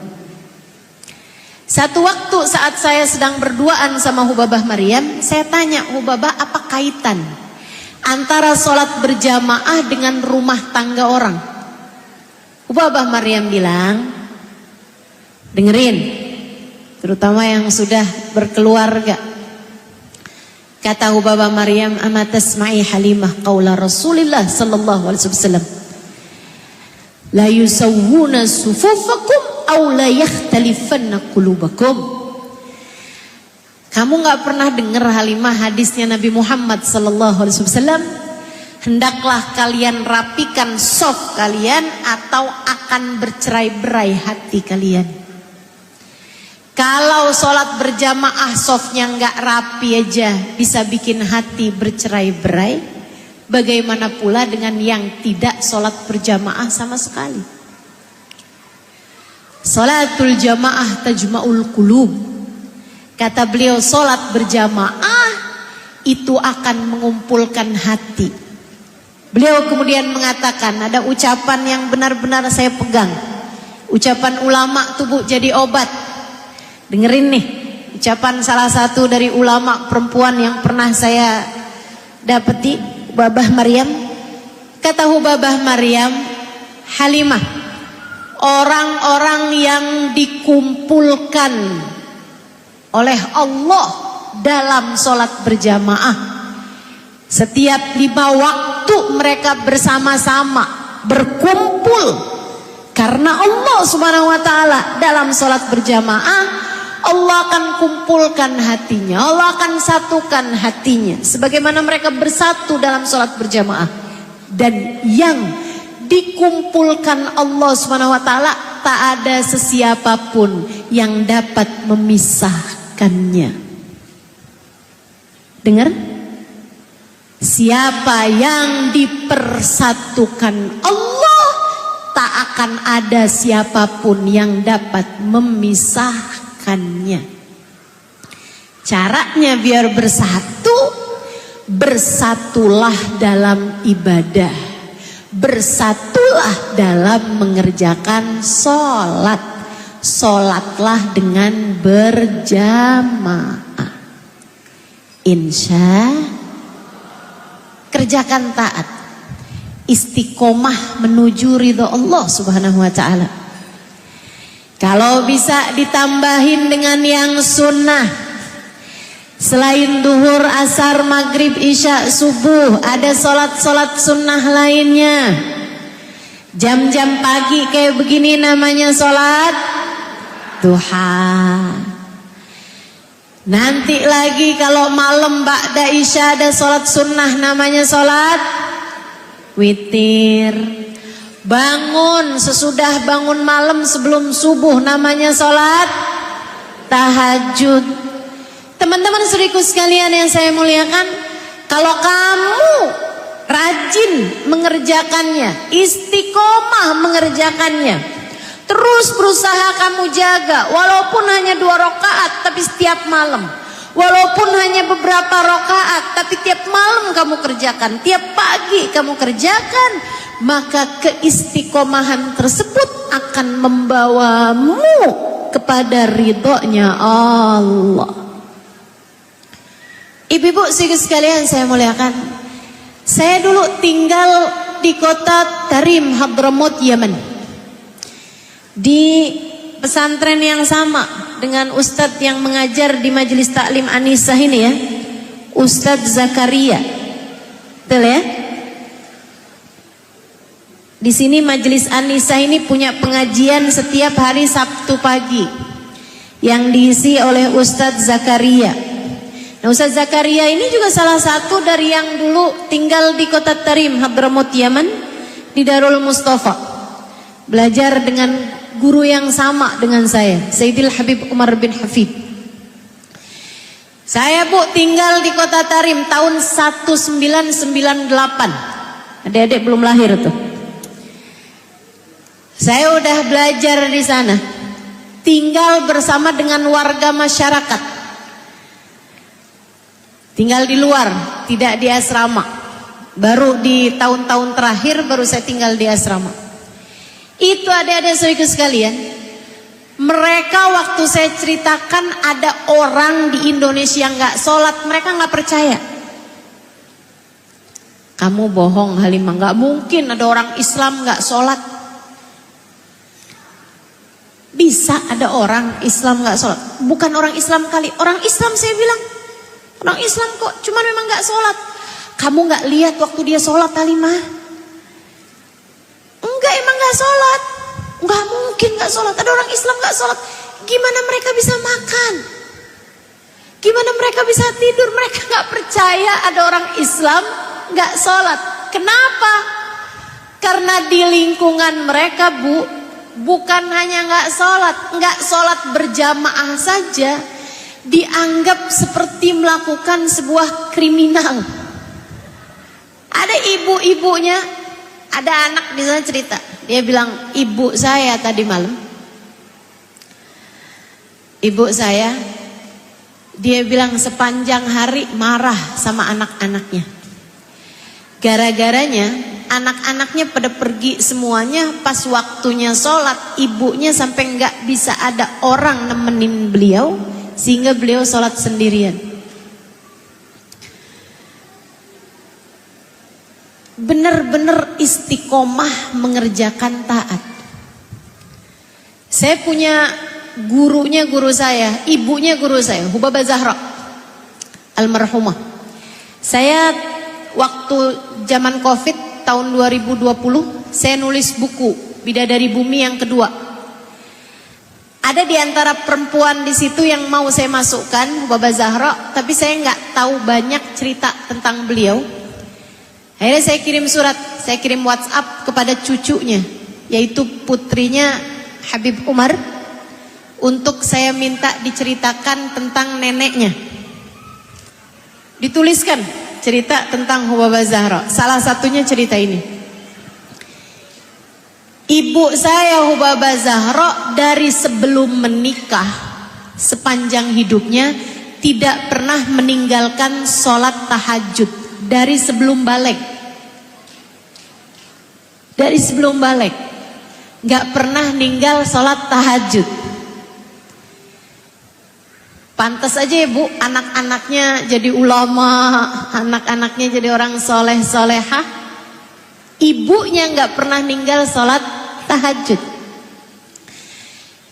Satu waktu saat saya sedang berduaan sama Hubabah Maryam, saya tanya, Hubabah, apa kaitan antara sholat berjamaah dengan rumah tangga orang? Hubabah Maryam bilang, dengerin, terutama yang sudah berkeluarga. Kata Hubabah Maryam, ama tasma'i Halimah qaula Rasulillah sallallahu alaihi wasallam, la yusawwuna sufufakum aw la yakhtalifanna qulubakum. Kamu nggak pernah dengar Halimah hadisnya Nabi Muhammad sallallahu alaihi wasallam, hendaklah kalian rapikan sof kalian atau akan bercerai-berai hati kalian. Kalau sholat berjamaah sofnya nggak rapi aja bisa bikin hati bercerai-berai, bagaimana pula dengan yang tidak sholat berjamaah sama sekali? Sholatul jamaah tajma'ul qulub. Kata beliau, sholat berjamaah itu akan mengumpulkan hati. Beliau kemudian mengatakan, ada ucapan yang benar-benar saya pegang. Ucapan ulama tubuh jadi obat. Dengerin nih, ucapan salah satu dari ulama perempuan yang pernah saya dapati, Hubabah Maryam. Kata Hubabah Maryam, Halimah, orang-orang yang dikumpulkan oleh Allah dalam sholat berjamaah, setiap 5 waktu mereka bersama-sama berkumpul karena Allah Subhanahu wa taala dalam sholat berjamaah. Allah akan kumpulkan hatinya, Allah akan satukan hatinya sebagaimana mereka bersatu dalam sholat berjamaah. Dan yang dikumpulkan Allah Subhanahu wa taala tak ada sesiapapun yang dapat memisahkannya. Dengar? Siapa yang dipersatukan Allah, tak akan ada siapapun yang dapat memisahkannya. Caranya biar bersatu, bersatulah dalam ibadah, bersatulah dalam mengerjakan sholat, sholatlah dengan berjamaah. Insya kerjakan taat, istiqomah menuju ridho Allah Subhanahu wa ta'ala. Kalau bisa ditambahin dengan yang sunnah, selain duhur, asar, maghrib, isya, subuh, ada sholat-sholat sunnah lainnya. Jam-jam pagi kayak begini namanya sholat duha. Nanti lagi kalau malam ba'da isya ada sholat sunnah namanya sholat witir. Bangun sesudah bangun malam sebelum subuh namanya sholat tahajud. Teman-teman saudaraku sekalian yang saya muliakan, kalau kamu rajin mengerjakannya, istiqomah mengerjakannya, Terus berusaha kamu jaga, walaupun hanya 2 rakaat tapi setiap malam. Walaupun hanya beberapa rakaat tapi tiap malam kamu kerjakan, tiap pagi kamu kerjakan, maka keistiqomahan tersebut akan membawamu kepada ridhonya Allah. Ibu-ibu sekalian saya muliakan, saya dulu tinggal di kota Tarim, Hadramaut, Yaman. Di pesantren yang sama dengan Ustadz yang mengajar di Majelis Taklim Anisah ini ya, Ustadz Zakaria. Betul ya? Di sini Majelis Anisah ini punya pengajian setiap hari Sabtu pagi yang diisi oleh Ustadz Zakaria. Nah, Ustadz Zakaria ini juga salah satu dari yang dulu tinggal di kota Tarim, Hadramaut, Yaman, di Darul Mustafa. Belajar dengan guru yang sama dengan saya, Sayyidil Habib Umar bin Hafid. Saya Bu tinggal di kota Tarim tahun 1998. Adik-adik belum lahir tuh. Saya udah belajar di sana. Tinggal bersama dengan warga masyarakat. Tinggal di luar, tidak di asrama. Baru di tahun-tahun terakhir baru saya tinggal di asrama. Itu adik-adik saudaraku sekalian, mereka waktu saya ceritakan ada orang di Indonesia nggak sholat, mereka nggak percaya. Kamu bohong Halimah, nggak mungkin ada orang Islam nggak sholat. Bisa ada orang Islam nggak sholat, bukan orang Islam kali, orang Islam saya bilang, orang Islam kok, cuman memang nggak sholat. Kamu nggak lihat waktu dia sholat Halimah? Enggak, emang gak sholat. Enggak mungkin gak sholat. Ada orang Islam gak sholat. Gimana mereka bisa makan? Gimana mereka bisa tidur? Mereka gak percaya ada orang Islam gak sholat. Kenapa? Karena di lingkungan mereka Bu, bukan hanya gak sholat berjamaah saja, dianggap seperti melakukan sebuah kriminal. Ada ibu-ibunya, ada anak di sana cerita, dia bilang, ibu saya tadi malam, ibu saya, dia bilang sepanjang hari marah sama anak-anaknya. Gara-garanya anak-anaknya pada pergi semuanya, pas waktunya sholat, ibunya sampai nggak bisa ada orang nemenin beliau, sehingga beliau sholat sendirian. Benar-benar istiqomah mengerjakan taat. Saya punya gurunya guru saya, ibunya guru saya, Hubabah Zahra almarhumah. Saya waktu zaman Covid tahun 2020, saya nulis buku Bidadari Bumi yang kedua. Ada di antara perempuan di situ yang mau saya masukkan, Hubabah Zahra, tapi saya nggak tahu banyak cerita tentang beliau. Akhirnya saya kirim surat, saya kirim WhatsApp kepada cucunya, yaitu putrinya Habib Umar, untuk saya minta diceritakan tentang neneknya. Dituliskan cerita tentang Hubabah Zahra. Salah satunya cerita ini. Ibu saya Hubabah Zahra dari sebelum menikah sepanjang hidupnya tidak pernah meninggalkan sholat tahajud. Dari sebelum balik, dari sebelum balik, nggak pernah ninggal sholat tahajud. Pantas aja ya Bu, anak-anaknya jadi ulama, anak-anaknya jadi orang soleh solehah. Ibunya nggak pernah ninggal sholat tahajud.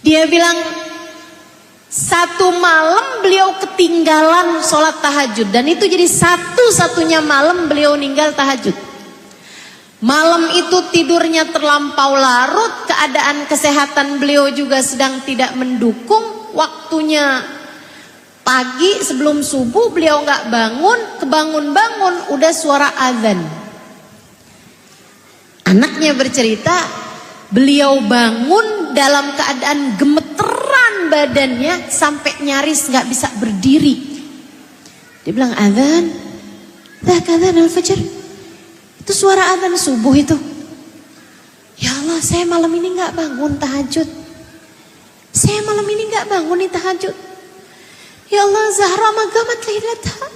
Dia bilang, satu malam beliau ketinggalan sholat tahajud, dan itu jadi satu-satunya malam beliau ninggal tahajud. Malam itu tidurnya terlampau larut, keadaan kesehatan beliau juga sedang tidak mendukung. Waktunya pagi sebelum subuh beliau nggak bangun, kebangun-bangun udah suara azan. Anaknya bercerita, beliau bangun dalam keadaan gemeteran badannya sampai nyaris nggak bisa berdiri. Dia bilang, azan, dah azan al-fajr. Itu suara azan subuh itu. Ya Allah, saya malam ini nggak bangun tahajud. Saya malam ini nggak bangun nih tahajud. Ya Allah, Zahra magamat lailata.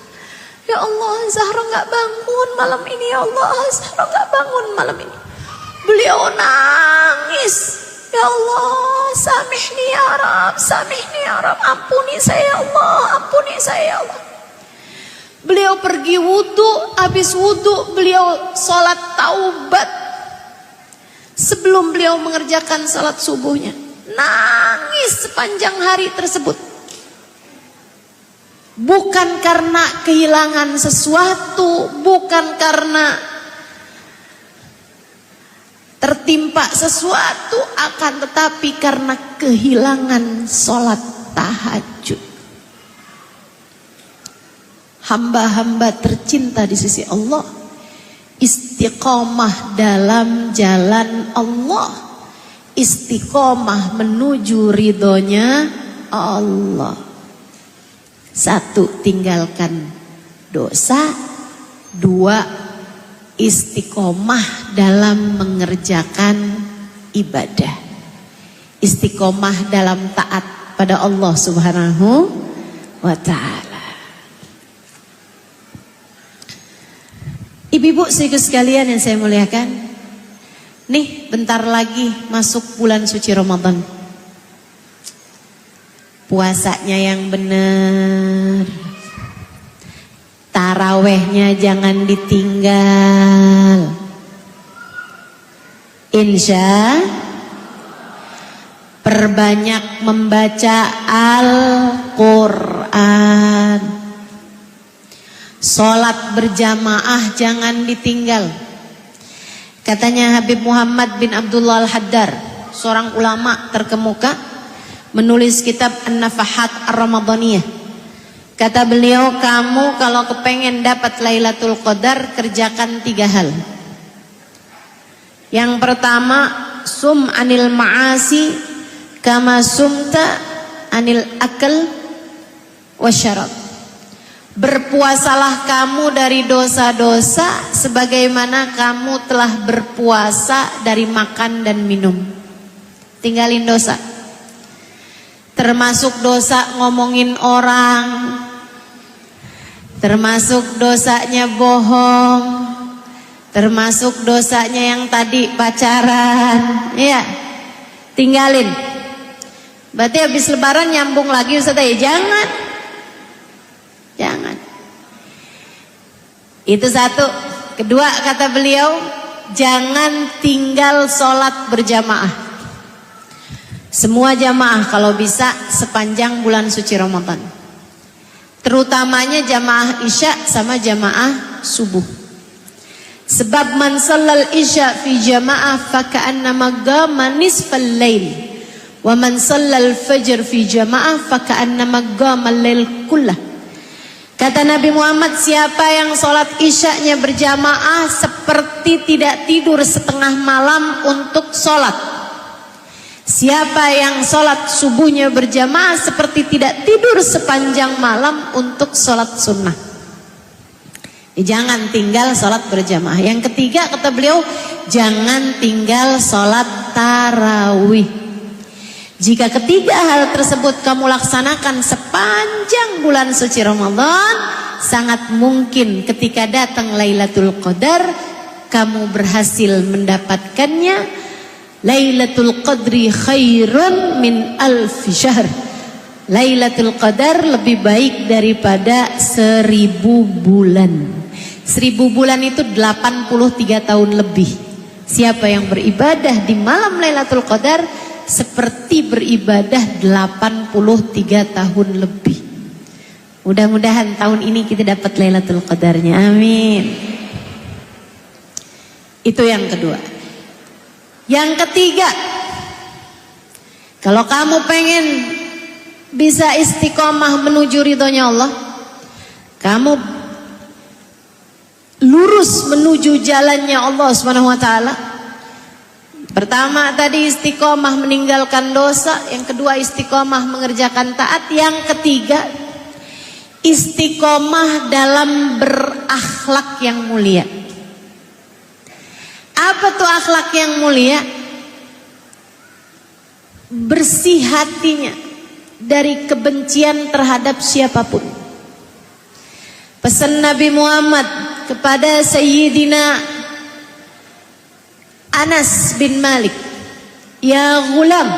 Ya Allah, Zahra nggak bangun malam ini. Ya Allah, Zahra nggak bangun malam ini. Beliau nangis. Ya Allah, samihni ya Rab, samihni ya Rab. Ampuni saya ya Allah, ampuni saya ya Allah. Beliau pergi wudhu, habis wudhu beliau sholat taubat. Sebelum beliau mengerjakan sholat subuhnya, nangis sepanjang hari tersebut. Bukan karena kehilangan sesuatu, bukan karena tertimpa sesuatu, akan tetapi karena kehilangan sholat tahajud. Hamba-hamba tercinta di sisi Allah, istiqomah dalam jalan Allah, istiqomah menuju ridhonya Allah. 1. Tinggalkan dosa. 2. Istiqomah dalam mengerjakan ibadah. Istiqomah dalam taat pada Allah Subhanahu wa ta'ala. Ibu-ibu sekalian yang saya muliakan, nih bentar lagi masuk bulan suci Ramadan. Puasanya yang benar, tarawehnya jangan ditinggal. Insya perbanyak membaca Al-Quran. Sholat berjamaah jangan ditinggal. Katanya Habib Muhammad bin Abdullah Al-Haddar, seorang ulama terkemuka, menulis kitab An-Nafahat Ar-Ramadaniyah. Kata beliau, kamu kalau kepengen dapat Lailatul Qadar, kerjakan 3 hal. Yang pertama, sum anil ma'asi kama sumta anil akal wasyarat. Berpuasalah kamu dari dosa-dosa sebagaimana kamu telah berpuasa dari makan dan minum. Tinggalin dosa. Termasuk dosa ngomongin orang, termasuk dosanya bohong, termasuk dosanya yang tadi pacaran. Ya, tinggalin. Berarti habis lebaran nyambung lagi Ustaz ya? Jangan. Jangan. Itu 1. Kedua, kata beliau, jangan tinggal sholat berjamaah. Semua jamaah kalau bisa sepanjang bulan suci Ramadan. Terutamanya jamaah isya sama jamaah subuh. Sebab man shallal isya fi jamaah faka'annama qama nisfal lail. Wa man shallal fajr fi jamaah faka'annama qama al-lail kullah. Kata Nabi Muhammad, siapa yang sholat isyaknya berjamaah seperti tidak tidur setengah malam untuk sholat. Siapa yang sholat subuhnya berjamaah seperti tidak tidur sepanjang malam untuk sholat sunnah. Jangan tinggal sholat berjamaah. Yang ketiga, kata beliau, jangan tinggal sholat tarawih. Jika ketiga hal tersebut kamu laksanakan sepanjang bulan suci Ramadan, sangat mungkin ketika datang Lailatul Qadar kamu berhasil mendapatkannya. Lailatul Qadri khairun min alfi syahr. Lailatul Qadar lebih baik daripada 1000 bulan. 1000 bulan itu 83 tahun lebih. Siapa yang beribadah di malam Lailatul Qadar seperti beribadah 83 tahun lebih. Mudah-mudahan tahun ini kita dapat Lailatul Qadarnya. Amin. Itu yang kedua. Yang ketiga, kalau kamu pengen bisa istiqomah menuju ridhonya Allah, kamu lurus menuju jalannya Allah Subhanahu wa ta'ala. Pertama tadi istiqomah meninggalkan dosa, yang kedua istiqomah mengerjakan taat, yang ketiga istiqomah dalam berakhlak yang mulia. Apa tuh akhlak yang mulia? bersih hatinya dari kebencian terhadap siapapun. Pesan Nabi Muhammad kepada Sayyidina Anas bin Malik, ya ghulam,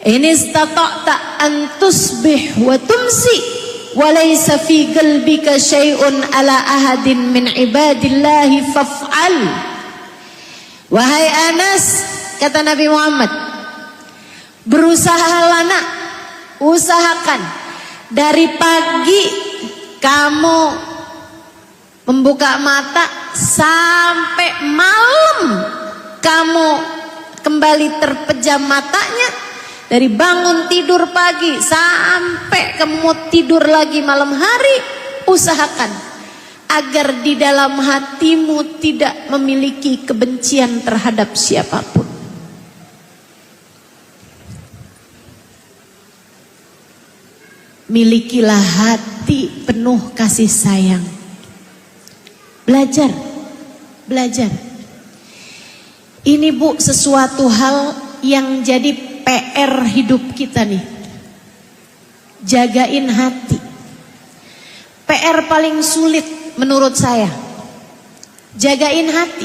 in istata'ta an tusbih wa tumsi wa laysa fi qalbika syai'un ala ahadin min ibadillahi faf'al. Wahai Anas, kata Nabi Muhammad, berusahalah nak, usahakan dari pagi kamu membuka mata sampai malam kamu kembali terpejam matanya, dari bangun tidur pagi sampai kamu tidur lagi malam hari, usahakan agar di dalam hatimu tidak memiliki kebencian terhadap siapapun. Milikilah hati penuh kasih sayang. Belajar, belajar. Ini Bu, sesuatu hal yang jadi PR hidup kita nih. Jagain hati. PR paling sulit menurut saya. Jagain hati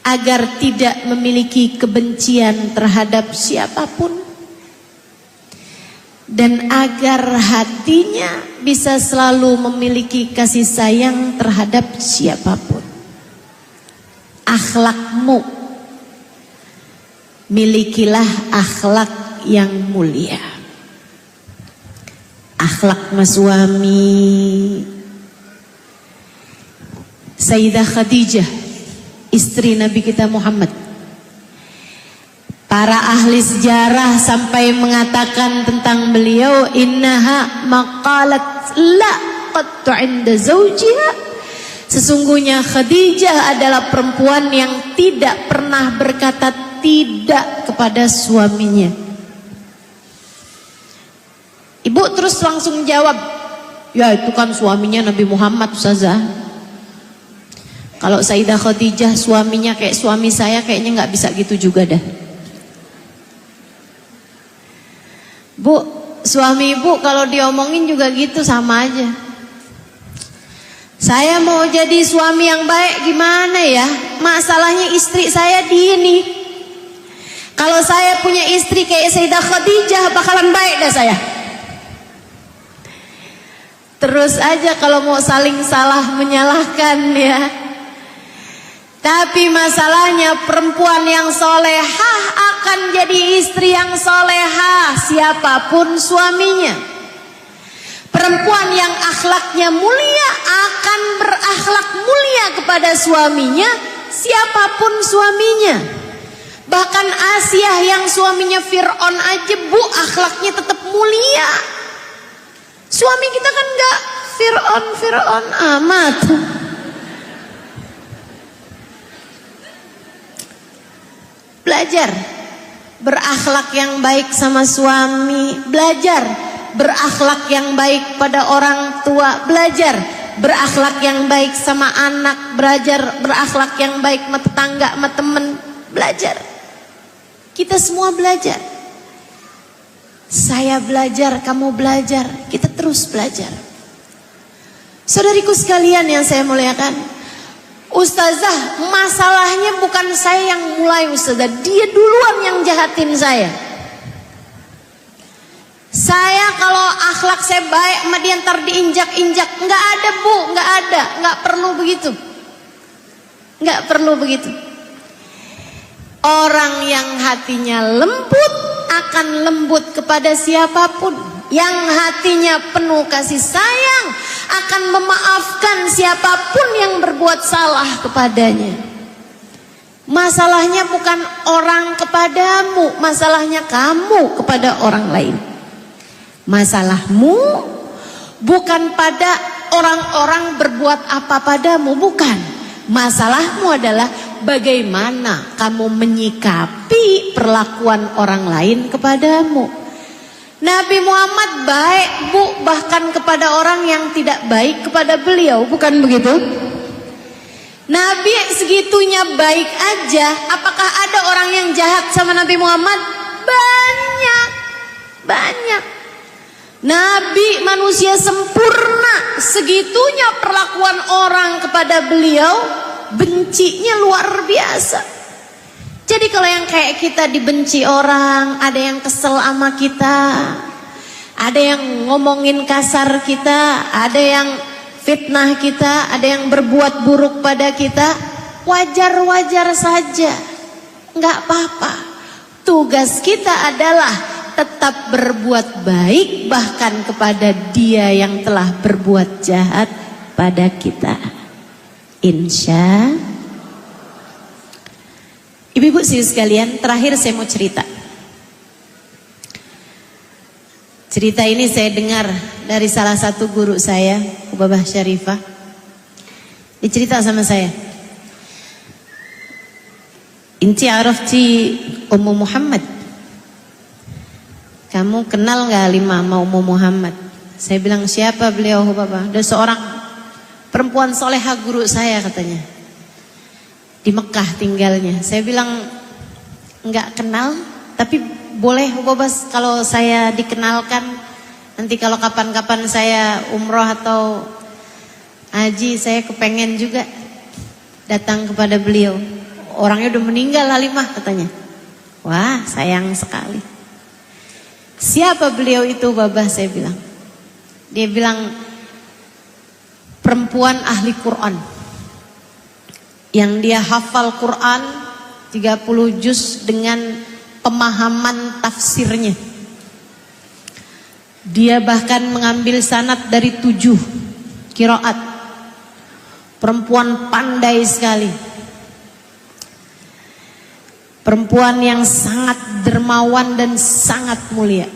agar tidak memiliki kebencian terhadap siapapun, dan agar hatinya bisa selalu memiliki kasih sayang terhadap siapapun. Akhlakmu, milikilah akhlak yang mulia. Akhlak mas suami Sayyidah Khadijah, istri Nabi kita Muhammad. Para ahli sejarah sampai mengatakan tentang beliau, innaha maqalat la qattu 'inda zawjiha. Sesungguhnya Khadijah adalah perempuan yang tidak pernah berkata tidak kepada suaminya. Ibu terus langsung jawab, ya itu kan suaminya Nabi Muhammad Ustazah. Kalau Sayyidah Khadijah suaminya kayak suami saya, kayaknya nggak bisa gitu juga dah. Bu, suami ibu kalau diomongin juga gitu sama aja. Saya mau jadi suami yang baik gimana ya? Masalahnya istri saya ini. Kalau saya punya istri kayak Sayyidah Khadijah, bakalan baik dah saya. Terus aja kalau mau saling salah menyalahkan ya. Tapi masalahnya perempuan yang solehah akan jadi istri yang solehah siapapun suaminya. Perempuan yang akhlaknya mulia akan berakhlak mulia kepada suaminya siapapun suaminya. Bahkan Asyah yang suaminya Fir'aun aja Bu, akhlaknya tetap mulia. Suami kita kan enggak Fir'aun amat. Belajar berakhlak yang baik sama suami, belajar berakhlak yang baik pada orang tua, belajar berakhlak yang baik sama anak, belajar berakhlak yang baik sama tetangga, sama temen, belajar. Kita semua belajar. Saya belajar, kamu belajar, kita terus belajar. Saudariku sekalian yang saya muliakan, Ustazah, masalahnya bukan saya yang mulai Ustazah, dia duluan yang jahatin saya. Saya kalau akhlak saya baik sama dia ntar diinjak-injak, nggak ada Bu, nggak ada, nggak perlu begitu, nggak perlu begitu. Orang yang hatinya lembut akan lembut kepada siapapun. Yang hatinya penuh kasih sayang akan memaafkan siapapun yang berbuat salah kepadanya. Masalahnya bukan orang kepadamu, masalahnya kamu kepada orang lain. Masalahmu bukan pada orang-orang berbuat apa padamu, bukan. Masalahmu adalah bagaimana kamu menyikapi perlakuan orang lain kepadamu. Nabi Muhammad baik Bu, bahkan kepada orang yang tidak baik kepada beliau, bukan begitu? Nabi segitunya baik aja, apakah ada orang yang jahat sama Nabi Muhammad? banyak. Nabi manusia sempurna, segitunya perlakuan orang kepada beliau, bencinya luar biasa. Jadi kalau yang kayak kita dibenci orang, ada yang kesel sama kita, ada yang ngomongin kasar kita, ada yang fitnah kita, ada yang berbuat buruk pada kita, wajar-wajar saja, nggak apa-apa. Tugas kita adalah tetap berbuat baik bahkan kepada dia yang telah berbuat jahat pada kita. Insya. Ibu-ibu sekalian, terakhir saya mau cerita. Cerita ini saya dengar dari salah satu guru saya, Ubabah Syarifah. Dia cerita sama saya. Inti arafti Ummu Muhammad. Kamu kenal gak Halimah sama Ummu Muhammad? Saya bilang, siapa beliau Ubabah? Dia seorang perempuan soleha guru saya katanya. Di Mekah tinggalnya. Saya bilang, enggak kenal, tapi boleh Ubabah kalau saya dikenalkan. Nanti kalau kapan-kapan saya umroh atau haji, saya kepengen juga datang kepada beliau. Orangnya udah meninggal Halimah katanya. Wah, sayang sekali. Siapa beliau itu Babah? Saya bilang. Dia bilang perempuan ahli Quran. Yang dia hafal Quran 30 juz dengan pemahaman tafsirnya. Dia bahkan mengambil sanad dari 7 qiraat. Perempuan pandai sekali. Perempuan yang sangat dermawan dan sangat mulia.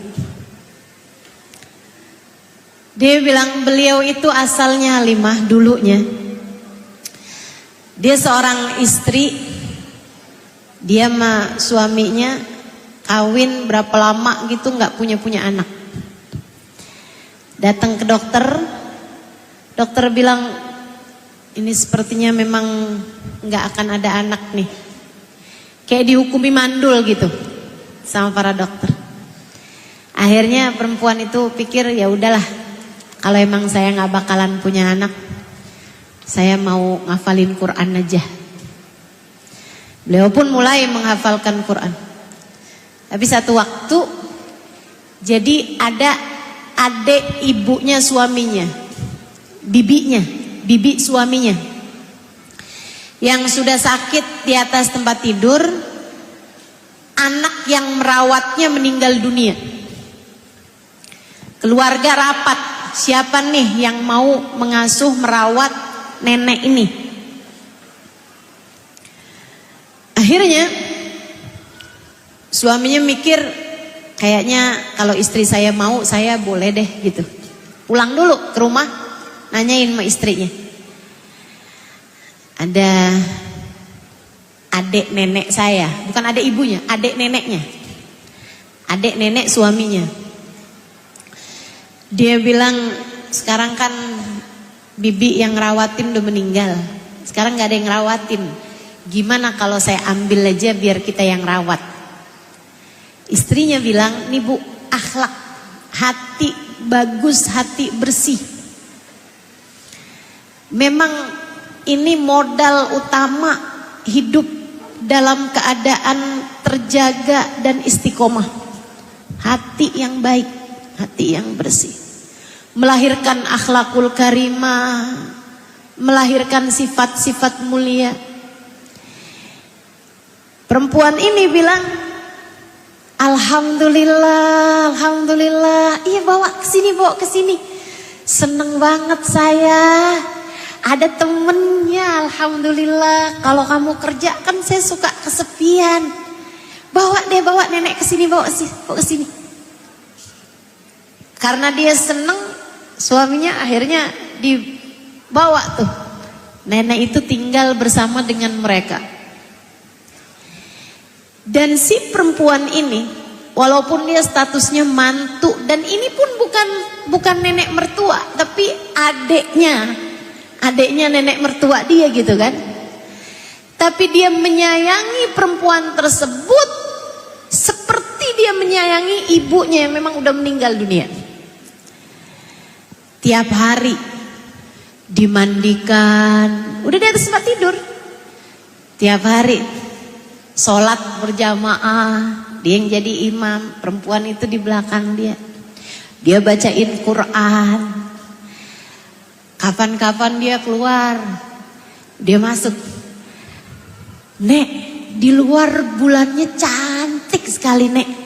Dia bilang beliau itu asalnya Halimah dulunya. Dia seorang istri. Dia sama suaminya kawin berapa lama gitu nggak punya anak. Datang ke dokter. Dokter bilang ini sepertinya memang nggak akan ada anak nih. Kayak dihukumi mandul gitu sama para dokter. Akhirnya perempuan itu pikir ya udahlah, kalau emang saya nggak bakalan punya anak, saya mau ngafalin Quran aja. Beliau pun mulai menghafalkan Quran. Tapi satu waktu, jadi ada adik ibunya suaminya, bibi suaminya, yang sudah sakit di atas tempat tidur, anak yang merawatnya meninggal dunia. Keluarga rapat, siapa nih yang mau mengasuh merawat nenek ini? Akhirnya suaminya mikir, kayaknya kalau istri saya mau, saya boleh deh gitu. Pulang dulu ke rumah, nanyain sama istrinya. Ada adik nenek saya, bukan adik ibunya, adik neneknya. Adik nenek suaminya. Dia bilang, sekarang kan bibi yang ngerawatin udah meninggal. Sekarang gak ada yang ngerawatin. Gimana kalau saya ambil aja biar kita yang rawat? Istrinya bilang, nih bu, akhlak, hati bagus, hati bersih. Memang ini modal utama hidup dalam keadaan terjaga dan istiqomah. Hati yang baik, hati yang bersih. Melahirkan akhlakul karimah, melahirkan sifat-sifat mulia. Perempuan ini bilang, alhamdulillah, alhamdulillah. Iya bawa ke sini. Seneng banget saya. Ada temennya, alhamdulillah. Kalau kamu kerja kan saya suka kesepian. Bawa nenek ke sini, bawa ke sini. Karena dia seneng, suaminya akhirnya dibawa tuh. Nenek itu tinggal bersama dengan mereka. Dan si perempuan ini, walaupun dia statusnya mantu, dan ini pun bukan nenek mertua, tapi adeknya nenek mertua dia gitu kan. Tapi dia menyayangi perempuan tersebut seperti dia menyayangi ibunya yang memang udah meninggal dunia. Tiap hari dimandikan, udah di atas tempat tidur. Tiap hari sholat berjamaah, dia yang jadi imam, perempuan itu di belakang dia. Dia bacain Quran. Kapan-kapan dia keluar, dia masuk. Nek, di luar bulannya cantik sekali, Nek.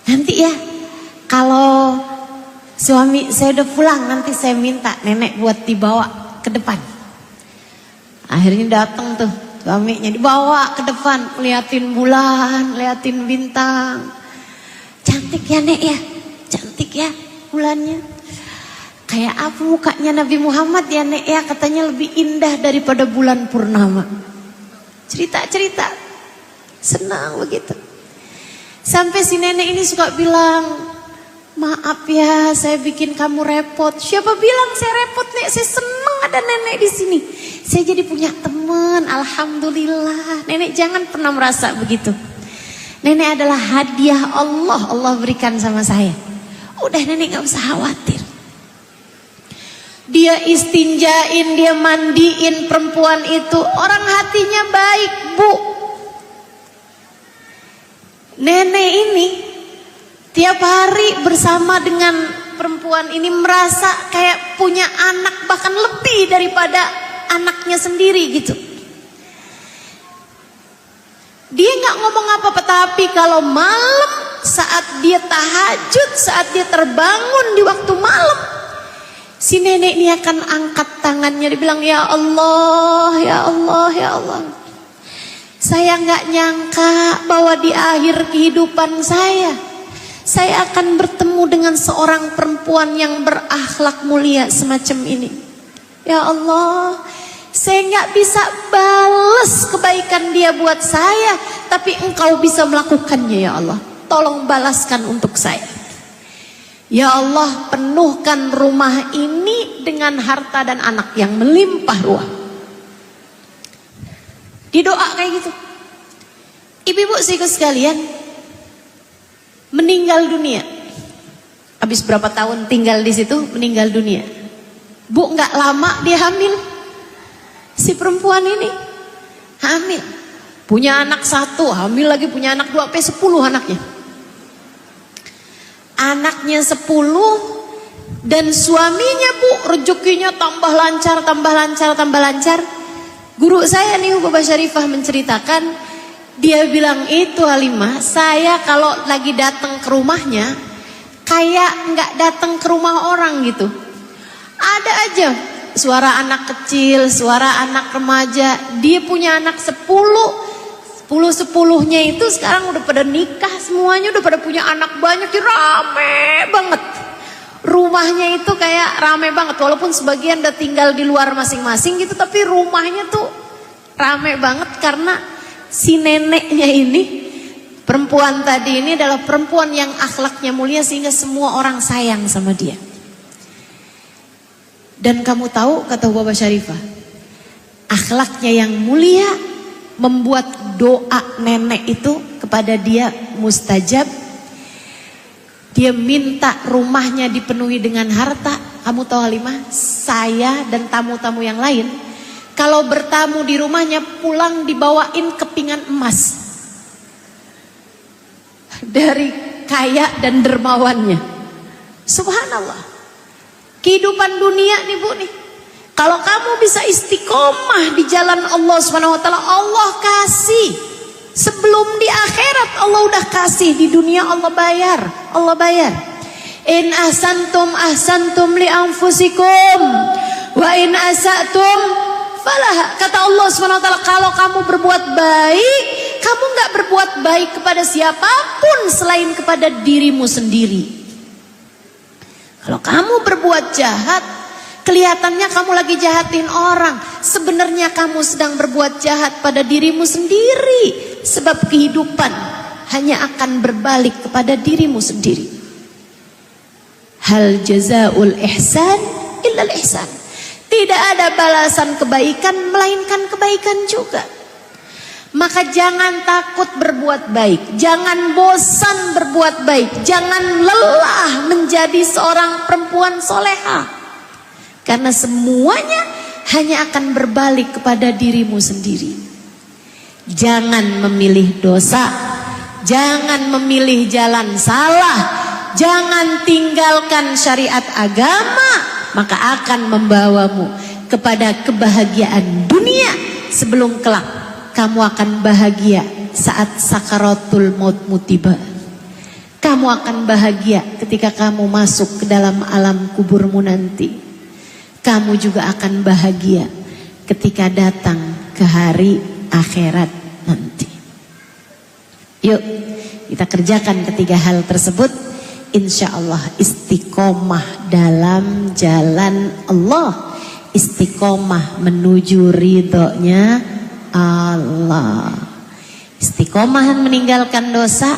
Nanti ya, kalau suami saya udah pulang, nanti saya minta nenek buat dibawa ke depan. Akhirnya datang tuh suaminya, dibawa ke depan, liatin bulan, liatin bintang. Cantik ya, Nek ya, cantik ya bulannya. Kayak apa mukanya Nabi Muhammad ya, Nek ya, katanya lebih indah daripada bulan purnama. Cerita-cerita, senang begitu. Sampai si nenek ini suka bilang, maaf ya, saya bikin kamu repot. Siapa bilang saya repot, Nek? Saya senang ada nenek di sini. Saya jadi punya teman, alhamdulillah. Nenek jangan pernah merasa begitu. Nenek adalah hadiah Allah, Allah berikan sama saya. Udah, nenek gak usah khawatir. Dia istinjain, dia mandiin perempuan itu. Orang hatinya baik, Bu. Nenek ini tiap hari bersama dengan perempuan ini merasa kayak punya anak, bahkan lebih daripada anaknya sendiri gitu. Dia gak ngomong apa-apa, tapi kalau malam saat dia tahajud, saat dia terbangun di waktu malam, si nenek ini akan angkat tangannya, dia bilang, ya Allah, ya Allah, ya Allah. Saya gak nyangka bahwa di akhir kehidupan saya akan bertemu dengan seorang perempuan yang berakhlak mulia semacam ini. Ya Allah, saya gak bisa balas kebaikan dia buat saya, tapi Engkau bisa melakukannya ya Allah. Tolong balaskan untuk saya. Ya Allah, penuhkan rumah ini dengan harta dan anak yang melimpah ruah. Didoa kayak gitu. Ibu-ibu sekalian sekalian, meninggal dunia. Habis berapa tahun tinggal di situ, meninggal dunia. Bu, nggak lama dia hamil. Si perempuan ini hamil. Punya anak 1, hamil lagi punya anak 2, sampai 10 anaknya. Anaknya 10 dan suaminya, Bu, rezekinya tambah lancar, tambah lancar, tambah lancar. Guru saya nih, Bapak Syarifah, menceritakan, dia bilang itu, Halimah, saya kalau lagi datang ke rumahnya kayak nggak datang ke rumah orang gitu. Ada aja suara anak kecil, suara anak remaja. Dia punya anak 10-10-nya itu sekarang udah pada nikah semuanya, udah pada punya anak banyak, rame banget. Rumahnya itu kayak rame banget, walaupun sebagian udah tinggal di luar masing-masing gitu, tapi rumahnya tuh rame banget karena si neneknya ini, perempuan tadi ini adalah perempuan yang akhlaknya mulia sehingga semua orang sayang sama dia. Dan kamu tahu, kata Bapak Syarifah, akhlaknya yang mulia membuat doa nenek itu kepada dia mustajab. Dia minta rumahnya dipenuhi dengan harta. Kamu tahu Halimah, saya dan tamu-tamu yang lain, kalau bertamu di rumahnya pulang dibawain kepingan emas dari kaya dan dermawannya. Subhanallah. Kehidupan dunia nih, Bu nih. Kalau kamu bisa istiqomah di jalan Allah SWT, Allah kasih. Sebelum di akhirat Allah udah kasih, di dunia Allah bayar. Allah bayar. In ahsantum ahsantum li anfusikum wa in asatum falah. Kata Allah SWT, kalau kamu berbuat baik, kamu gak berbuat baik kepada siapapun selain kepada dirimu sendiri. Kalau kamu berbuat jahat, kelihatannya kamu lagi jahatin orang, sebenarnya kamu sedang berbuat jahat pada dirimu sendiri. Sebab kehidupan hanya akan berbalik kepada dirimu sendiri. Hal jazaul ihsan illal ihsan. Tidak ada balasan kebaikan melainkan kebaikan juga. Maka jangan takut berbuat baik, jangan bosan berbuat baik, jangan lelah menjadi seorang perempuan soleha. Karena semuanya hanya akan berbalik kepada dirimu sendiri. Jangan memilih dosa, jangan memilih jalan salah, jangan tinggalkan syariat agama, maka akan membawamu kepada kebahagiaan dunia sebelum kelak kamu akan bahagia saat sakaratul mautmu tiba. Kamu akan bahagia ketika kamu masuk ke dalam alam kuburmu nanti. Kamu juga akan bahagia ketika datang ke hari akhirat nanti. Yuk kita kerjakan ketiga hal tersebut. Insya Allah istiqomah dalam jalan Allah, istiqomah menuju ridhonya Allah, istiqomah meninggalkan dosa,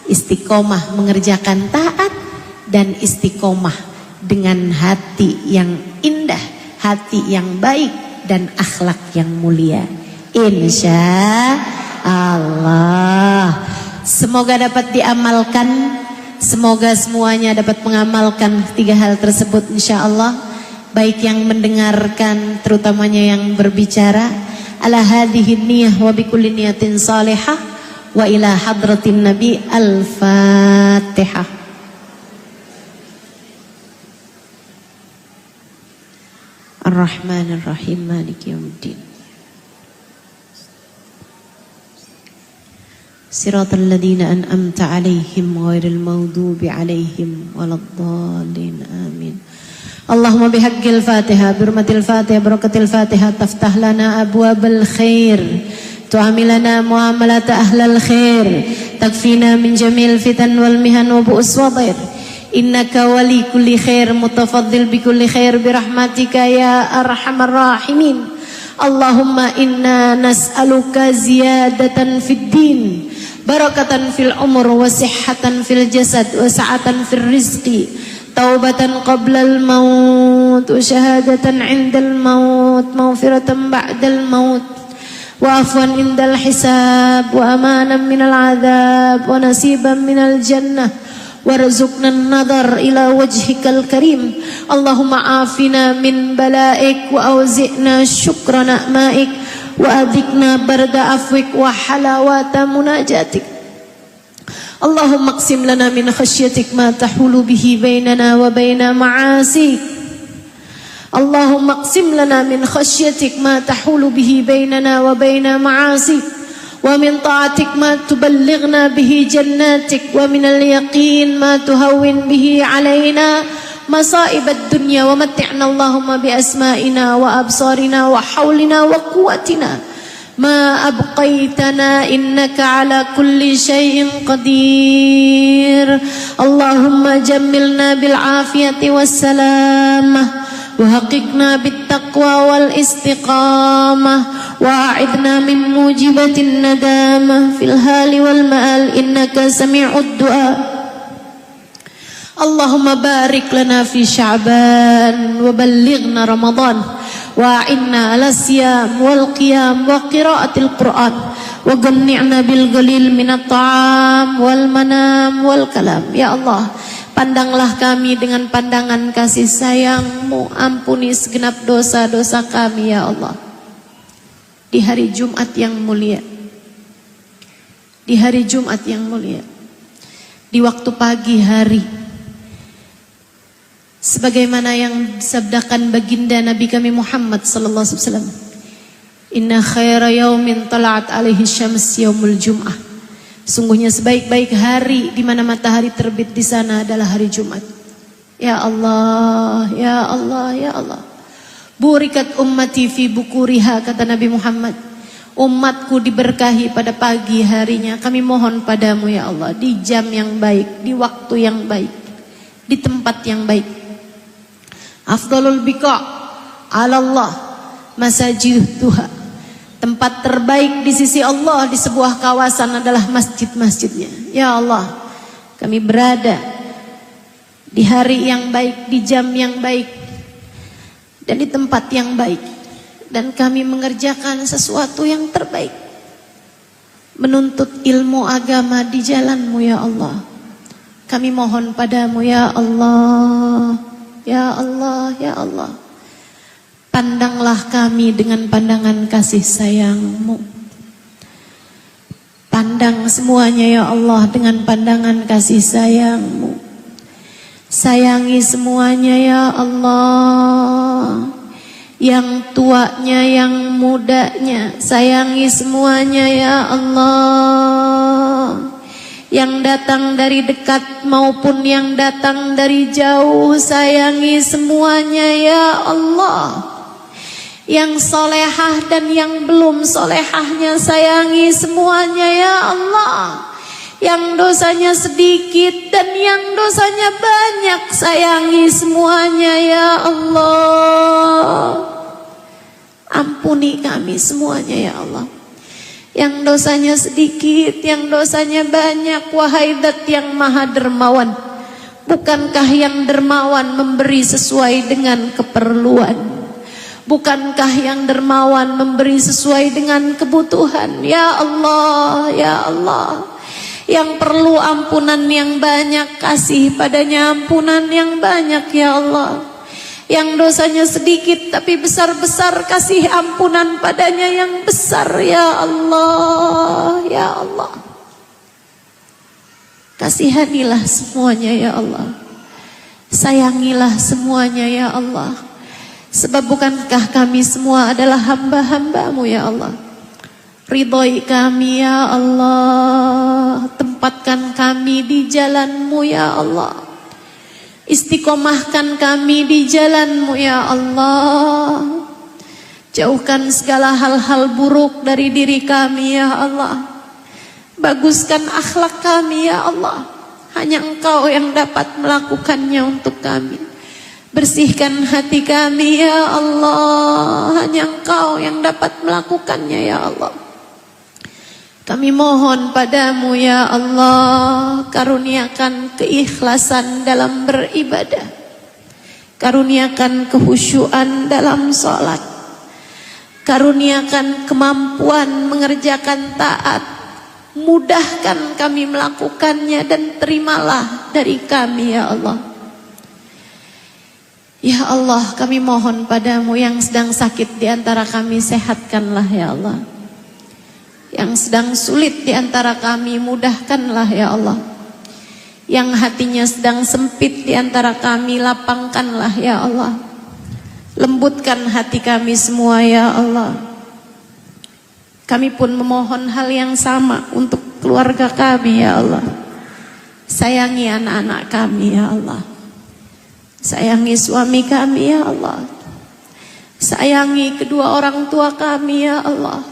istiqomah mengerjakan taat, dan istiqomah dengan hati yang indah, hati yang baik, dan akhlak yang mulia. Insya Allah. Semoga dapat diamalkan, semoga semuanya dapat mengamalkan ketiga hal tersebut insya Allah. Baik yang mendengarkan, terutamanya yang berbicara. Ala hadhihi niyah wa bikulli niyatin salihah wa ila hadratin nabi al-fatihah. Ar-Rahman Ar-Rahim Maliki Yawmiddin. Siratal ladzina an'amta 'alaihim ghairil maghdubi 'alaihim waladdallin. Amin. Allahumma bihaqqil Fatihah, birmatil Fatihah, barakatil Fatihah, taftah lana abwabal khair, tu'amilana muamalata ahlal khair, takfina min jamil fitan wal mihan wa bu'us wadir. Innaka wali kulli khair, mutafaddil bi kulli khair, birahmatika ya arhamar rahimin. Allahumma inna nas'aluka ziyadatan fid din, barakatan fil umur, wa sihhatan fil jasad, wa sa'atan fil rizqi, taubatan qablal maut, wa syahadatan indal maut, maghfiratan ba'dal maut, wa afwan indal hisab, wa amanan minal adhab, wa nasiban minal jannah, warzuqna an-nadhar ila wajhikal karim. Allahumma afina min bala'ik, wa awzi'na syukra na'maik, wa adhikna barda afwik, wa halawata munajatik. Allahumma qsim lana min khasyatik ma tahulu bihi bainana wa baina ma'asik. Allahumma qsim lana min khasyatik ma tahulu bihi bainana wa baina ma'asik, wa min ta'atik ma tuballighna bihi jannatik, wa min al-yaqin ma tuhawwin bihi alayna masa'ib ad-dunya, wa matti'na Allahumma bi asma'ina wa absarina wa hawlina wa quwwatina ma abqaitana, innaka ala kulli syai'in qadir. Allahumma jammilna bil afiyati was salamah, wa haqiqna bit taqwa wal istiqamah, wa a'idna min mujibatin nadamah fil hali wal ma'al, innaka sami'ud du'a. Allahumma barik lana fi Sya'ban wa ballighna Ramadan, wa a'inna ala siyam wal qiyam wa qiraatil Qur'an, wa ghanni'na bil ghalil minat ta'am wal manam wal kalam. Ya Allah, pandanglah kami dengan pandangan kasih sayang-Mu, ampuni segenap dosa-dosa kami ya Allah. Di hari Jumat yang mulia, di hari Jumat yang mulia, di waktu pagi hari, sebagaimana yang disabdakan baginda Nabi kami Muhammad sallallahu alaihi wasallam, inna khaira yaumin tala'at alaihi syams yaumul jum'ah. Sungguhnya sebaik-baik hari di mana matahari terbit di sana adalah hari Jumat. Ya Allah, ya Allah, ya Allah. Burikat ummati fi bukuriha, kata Nabi Muhammad. Umatku diberkahi pada pagi harinya. Kami mohon padamu ya Allah, di jam yang baik, di waktu yang baik, di tempat yang baik. Afdalul biqa' ala Allah masajiduha. Tempat terbaik di sisi Allah di sebuah kawasan adalah masjid-masjidnya. Ya Allah, kami berada di hari yang baik, di jam yang baik, dan di tempat yang baik, dan kami mengerjakan sesuatu yang terbaik. menuntut ilmu agama di jalan-Mu ya Allah. Kami mohon padamu ya Allah, ya Allah, ya Allah. Pandanglah kami dengan pandangan kasih sayang-Mu. Pandang semuanya ya Allah dengan pandangan kasih sayang-Mu. Sayangi semuanya ya Allah. Yang tuanya, yang mudanya, sayangi semuanya ya Allah. Yang datang dari dekat maupun yang datang dari jauh, sayangi semuanya ya Allah. Yang solehah dan yang belum solehahnya, sayangi semuanya ya Allah. Yang dosanya sedikit dan yang dosanya banyak, sayangi semuanya ya Allah. Ampuni kami semuanya ya Allah. Yang dosanya sedikit, yang dosanya banyak, wahai Zat yang Maha Dermawan. Bukankah yang dermawan memberi sesuai dengan keperluan? Bukankah yang dermawan memberi sesuai dengan kebutuhan? Ya Allah, ya Allah. Yang perlu ampunan yang banyak, kasih padanya ampunan yang banyak ya Allah. Yang dosanya sedikit tapi besar-besar, kasih ampunan padanya yang besar ya Allah, ya Allah. Kasihanilah semuanya ya Allah. Sayangilah semuanya ya Allah. Sebab bukankah kami semua adalah hamba-hamba-Mu ya Allah. Ridhoi kami ya Allah. Tempatkan kami di jalan-Mu ya Allah. Istiqomahkan kami di jalan-Mu ya Allah. Jauhkan segala hal-hal buruk dari diri kami ya Allah. Baguskan akhlak kami ya Allah. Hanya Engkau yang dapat melakukannya untuk kami. Bersihkan hati kami ya Allah. Hanya Engkau yang dapat melakukannya ya Allah. Kami mohon padamu ya Allah, karuniakan keikhlasan dalam beribadah. Karuniakan kehusyuan dalam sholat. Karuniakan kemampuan mengerjakan taat. Mudahkan kami melakukannya dan terimalah dari kami ya Allah. Ya Allah, kami mohon padamu yang sedang sakit di antara kami, sehatkanlah ya Allah. Yang sedang sulit di antara kami, mudahkanlah ya Allah. Yang hatinya sedang sempit di antara kami, lapangkanlah ya Allah. Lembutkan hati kami semua ya Allah. Kami pun memohon hal yang sama untuk keluarga kami ya Allah. Sayangi anak-anak kami ya Allah. Sayangi suami kami ya Allah. Sayangi kedua orang tua kami ya Allah.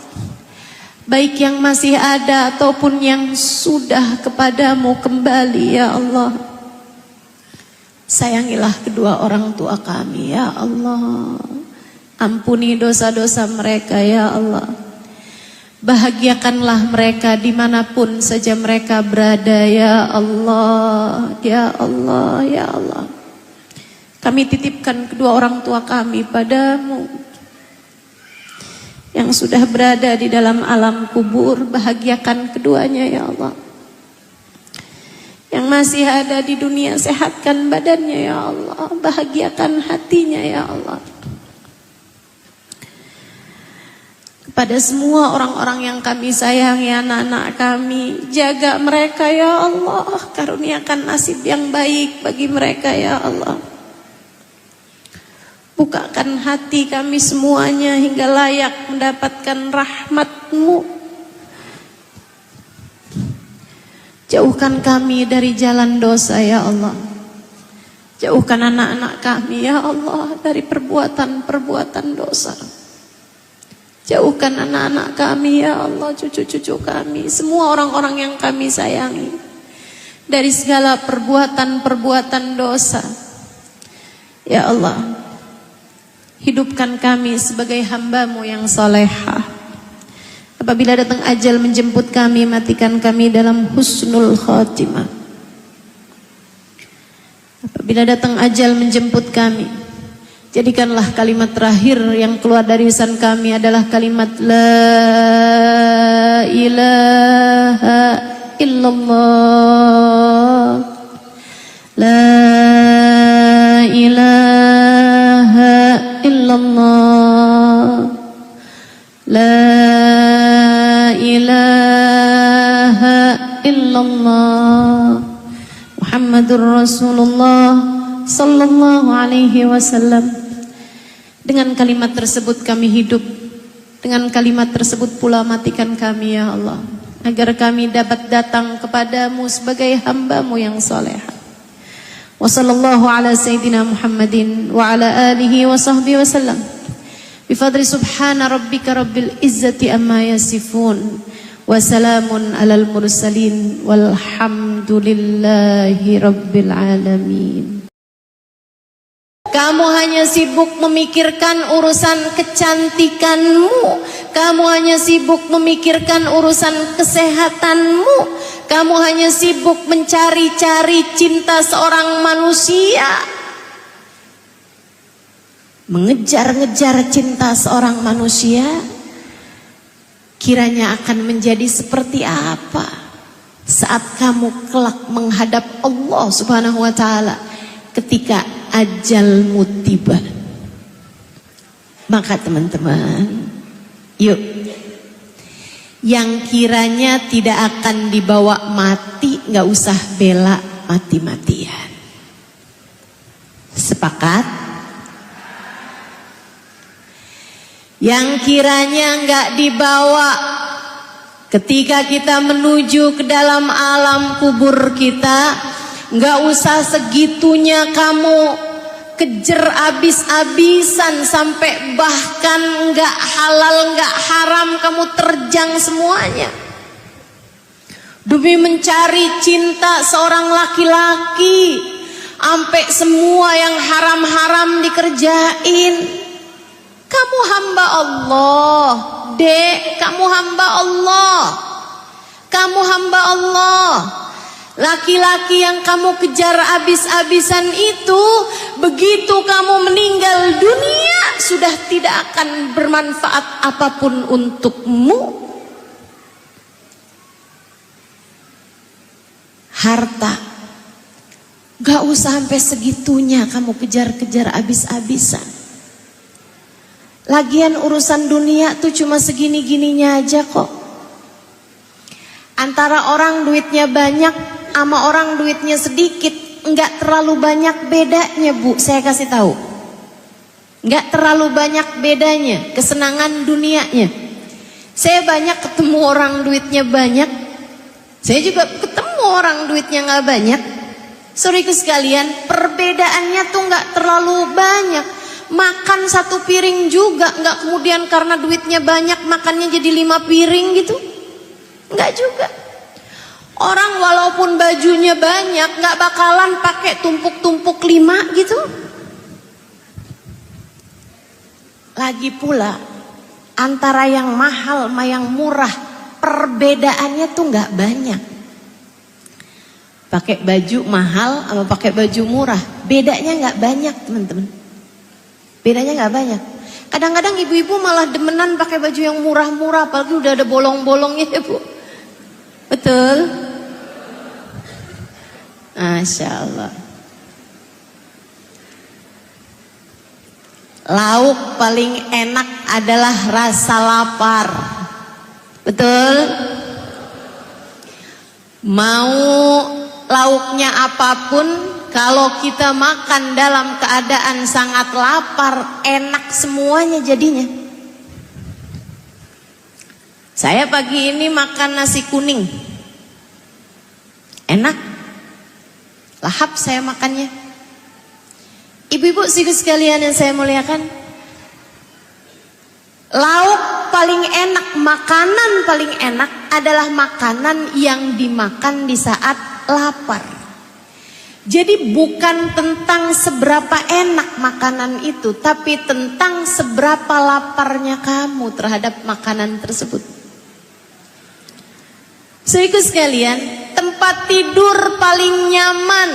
Baik yang masih ada ataupun yang sudah kepadamu kembali ya Allah. Sayangilah kedua orang tua kami ya Allah. Ampuni dosa-dosa mereka ya Allah. Bahagiakanlah mereka dimanapun saja mereka berada ya Allah. Ya Allah, ya Allah. Kami titipkan kedua orang tua kami padamu. Yang sudah berada di dalam alam kubur, bahagiakan keduanya ya Allah. Yang masih ada di dunia, sehatkan badannya ya Allah. Bahagiakan hatinya ya Allah. Kepada semua orang-orang yang kami sayangi, anak-anak kami, jaga mereka ya Allah. Karuniakan nasib yang baik bagi mereka ya Allah. Bukakan hati kami semuanya hingga layak mendapatkan rahmat-Mu. Jauhkan kami dari jalan dosa ya Allah. Jauhkan anak-anak kami ya Allah dari perbuatan-perbuatan dosa. Jauhkan anak-anak kami ya Allah, cucu-cucu kami, semua orang-orang yang kami sayangi dari segala perbuatan-perbuatan dosa. Ya Allah, hidupkan kami sebagai hamba-Mu yang solehah. Apabila datang ajal menjemput kami, matikan kami dalam husnul khatimah. Apabila datang ajal menjemput kami, jadikanlah kalimat terakhir yang keluar dari lisan kami adalah kalimat La ilaha illallah, la ilaha illallah, la ilaha illallah, Muhammadur Rasulullah sallallahu alaihi wasallam. Dengan kalimat tersebut kami hidup, dengan kalimat tersebut pula matikan kami ya Allah, agar kami dapat datang kepadamu sebagai hamba-Mu yang saleh. Wa sallallahu ala sayyidina Muhammadin wa ala alihi wa sahbihi wasallam. Bi fadli subhana rabbika rabbil izzati amma yasifun, wa salamun alal mursalin, walhamdulillahi rabbil alamin. Kamu hanya sibuk memikirkan urusan kecantikanmu, kamu hanya sibuk memikirkan urusan kesehatanmu, kamu hanya sibuk mencari-cari cinta seorang manusia, mengejar-ngejar cinta seorang manusia. Kiranya akan menjadi seperti apa saat kamu kelak menghadap Allah Subhanahu wa ta'ala ketika ajalmu tiba. Maka teman-teman, yuk, yang kiranya tidak akan dibawa mati, gak usah bela mati-matian. Sepakat? Yang kiranya gak dibawa ketika kita menuju ke dalam alam kubur kita, gak usah segitunya kamu kejar abis-abisan sampai bahkan gak halal gak haram kamu terjang semuanya demi mencari cinta seorang laki-laki, sampai semua yang haram-haram dikerjain. Kamu hamba Allah, dek, kamu hamba Allah, kamu hamba Allah. Laki-laki yang kamu kejar abis-abisan itu, begitu kamu meninggal dunia, sudah tidak akan bermanfaat apapun untukmu. Harta, gak usah sampai segitunya kamu kejar-kejar abis-abisan. Lagian urusan dunia tuh cuma segini-gininya aja kok. Antara orang duitnya banyak sama orang duitnya sedikit, nggak terlalu banyak bedanya, Bu. Saya kasih tahu, nggak terlalu banyak bedanya kesenangan dunianya. Saya banyak ketemu orang duitnya banyak, saya juga ketemu orang duitnya nggak banyak. Saudaraku sekalian, perbedaannya tuh nggak terlalu banyak. Makan satu piring juga, nggak kemudian karena duitnya banyak makannya jadi 5 piring gitu, nggak juga. Orang walaupun bajunya banyak nggak bakalan pakai tumpuk-tumpuk 5 gitu. Lagi pula antara yang mahal sama yang murah, perbedaannya tuh nggak banyak. Pakai baju mahal sama pakai baju murah, bedanya nggak banyak teman-teman. Bedanya nggak banyak. Kadang-kadang ibu-ibu malah demenan pakai baju yang murah-murah, apalagi udah ada bolong-bolongnya ya, Bu. Betul? Masya Allah. Lauk paling enak adalah rasa lapar. Betul? Mau lauknya apapun, kalau kita makan dalam keadaan sangat lapar, enak semuanya jadinya. Saya pagi ini makan nasi kuning, enak, lahap saya makannya. Ibu-ibu sekalian yang saya muliakan, lauk paling enak, makanan paling enak adalah makanan yang dimakan di saat lapar. Jadi bukan tentang seberapa enak makanan itu, tapi tentang seberapa laparnya kamu terhadap makanan tersebut. Saudaraku sekalian, tempat tidur paling nyaman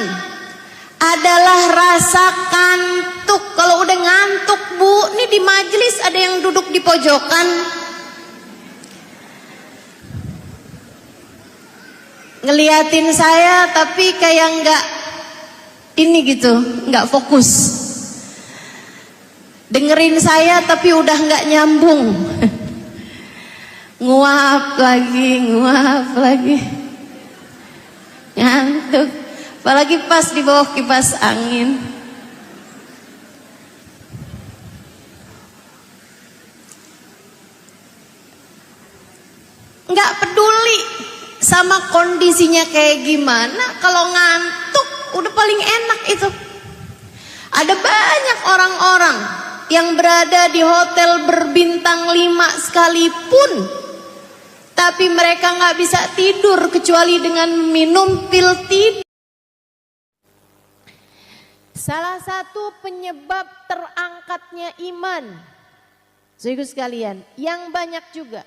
adalah rasa kantuk. Kalau udah ngantuk, Bu, nih di majelis ada yang duduk di pojokan. ngeliatin saya tapi kayak nggak ini gitu, nggak fokus. Dengerin saya tapi udah nggak nyambung. Nguap lagi, ngantuk. Apalagi pas di bawah kipas angin. Nggak peduli sama kondisinya kayak gimana, kalau ngantuk udah paling enak itu. Ada banyak orang-orang yang berada di hotel berbintang 5 sekalipun, tapi mereka nggak bisa tidur kecuali dengan minum pil tidur. Salah satu penyebab terangkatnya iman, saudara sekalian, yang banyak juga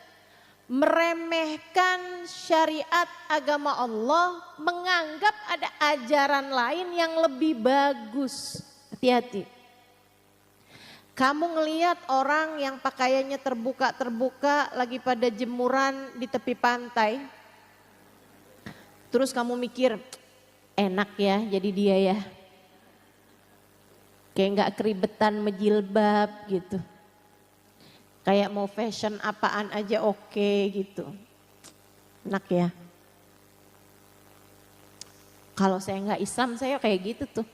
meremehkan syariat agama Allah, menganggap ada ajaran lain yang lebih bagus. Hati-hati. Kamu ngelihat orang yang pakaiannya terbuka-terbuka lagi pada jemuran di tepi pantai. Terus kamu mikir, enak ya jadi dia ya. Kayak gak keribetan menjilbab gitu. Kayak mau fashion apaan aja oke gitu. Enak ya. Kalau saya nggak Islam saya kayak gitu tuh.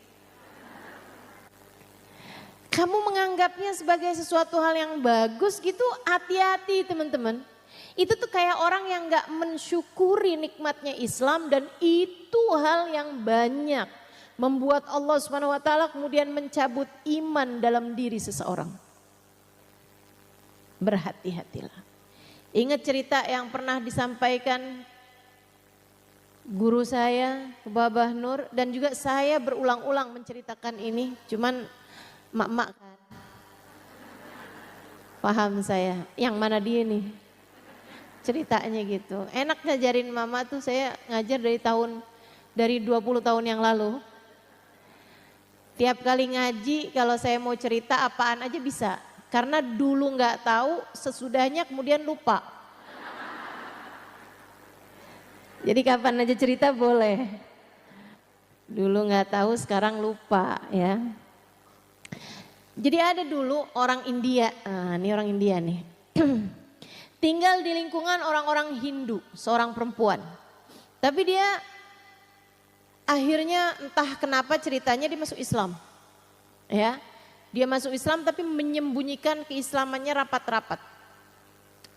Kamu menganggapnya sebagai sesuatu hal yang bagus gitu, hati-hati teman-teman. Itu tuh kayak orang yang nggak mensyukuri nikmatnya Islam, dan itu hal yang banyak membuat Allah Subhanahu wa taala kemudian mencabut iman dalam diri seseorang. Berhati-hatilah. Ingat cerita yang pernah disampaikan guru saya, Babah Nur, dan juga saya berulang-ulang menceritakan ini, cuman mak-mak kan paham saya, yang mana dia nih ceritanya gitu. Enak ngajarin mama tuh, saya ngajar dari 20 tahun yang lalu. Tiap kali ngaji kalau saya mau cerita apaan aja bisa. Karena dulu nggak tahu, sesudahnya kemudian lupa. Jadi kapan aja cerita boleh. Dulu nggak tahu, sekarang lupa ya. Jadi ada dulu orang India, ini orang India nih. Tinggal di lingkungan orang-orang Hindu, seorang perempuan. Tapi dia akhirnya entah kenapa ceritanya dia masuk Islam. Ya. Dia masuk Islam tapi menyembunyikan keislamannya rapat-rapat.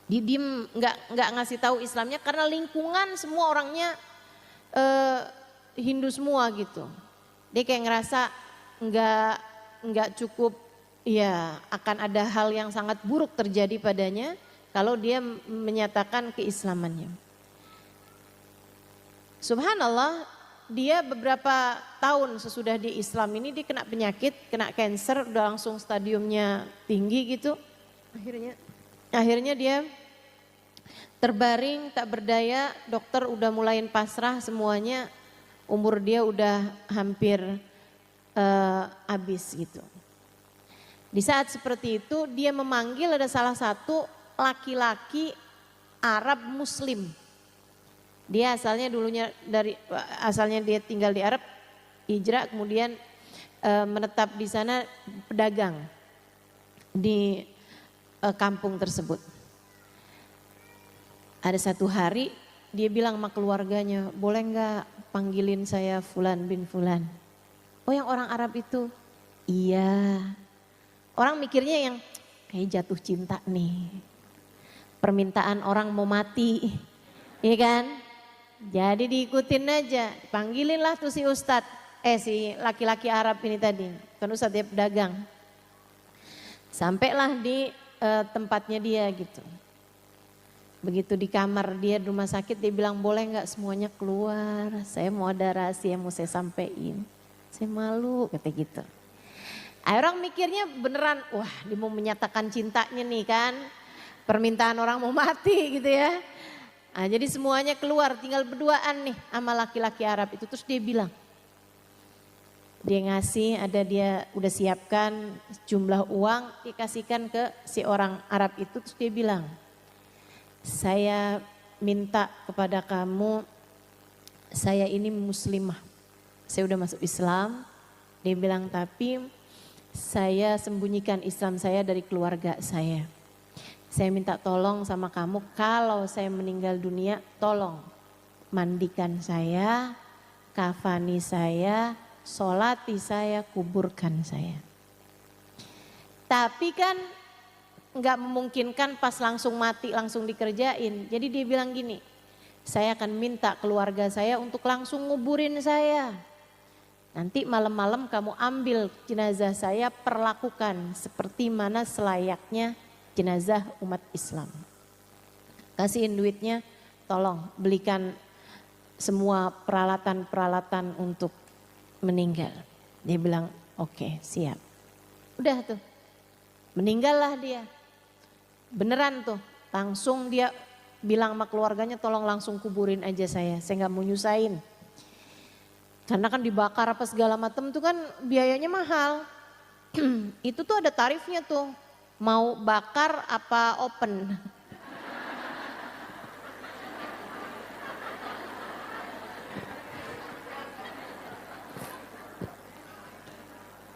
Dia diem, nggak ngasih tahu Islamnya karena lingkungan semua orangnya Hindu semua gitu. Dia kayak ngerasa nggak cukup, ya akan ada hal yang sangat buruk terjadi padanya kalau dia menyatakan keislamannya. Subhanallah. Dia beberapa tahun sesudah di Islam ini dia kena penyakit, kena cancer, udah langsung stadiumnya tinggi gitu. Akhirnya dia terbaring tak berdaya, dokter udah mulain pasrah semuanya, umur dia udah hampir habis gitu. Di saat seperti itu dia memanggil ada salah satu laki-laki Arab Muslim. Dia asalnya dia tinggal di Arab, hijrah kemudian menetap di sana pedagang di kampung tersebut. Ada satu hari dia bilang sama keluarganya, boleh nggak panggilin saya Fulan bin Fulan? Oh yang orang Arab itu? Iya. Orang mikirnya yang kayak jatuh cinta nih. Permintaan orang mau mati, iya kan? Jadi diikutin aja, panggilin lah tuh si ustadz, si laki-laki Arab ini tadi, kan ustadz dia pedagang. Sampailah di tempatnya dia gitu. Begitu di kamar dia di rumah sakit dia bilang boleh nggak semuanya keluar, saya mau ada rahasia mau saya sampein. Saya malu kata gitu. Orang mikirnya beneran, wah dia mau menyatakan cintanya nih kan, permintaan orang mau mati gitu ya. Nah, jadi semuanya keluar, tinggal berduaan nih sama laki-laki Arab itu. Terus dia bilang, dia ngasih, dia udah siapkan jumlah uang, dikasihkan ke si orang Arab itu. Terus dia bilang, saya minta kepada kamu saya ini muslimah, saya udah masuk Islam. Dia bilang, tapi saya sembunyikan Islam saya dari keluarga saya. Saya minta tolong sama kamu, kalau saya meninggal dunia, tolong mandikan saya, kafani saya, sholati saya, kuburkan saya. Tapi kan nggak memungkinkan pas langsung mati langsung dikerjain. Jadi dia bilang gini, saya akan minta keluarga saya untuk langsung nguburin saya. Nanti malam-malam kamu ambil jenazah saya, perlakukan seperti mana selayaknya jenazah umat Islam. Kasihin duitnya, tolong belikan semua peralatan-peralatan untuk meninggal. Dia bilang, oke, siap. Udah tuh, meninggallah dia. Beneran tuh, langsung dia bilang sama keluarganya, tolong langsung kuburin aja saya nggak mau nyusahin. Karena kan dibakar apa segala macam tuh kan biayanya mahal. Itu tuh ada tarifnya tuh, mau bakar apa open.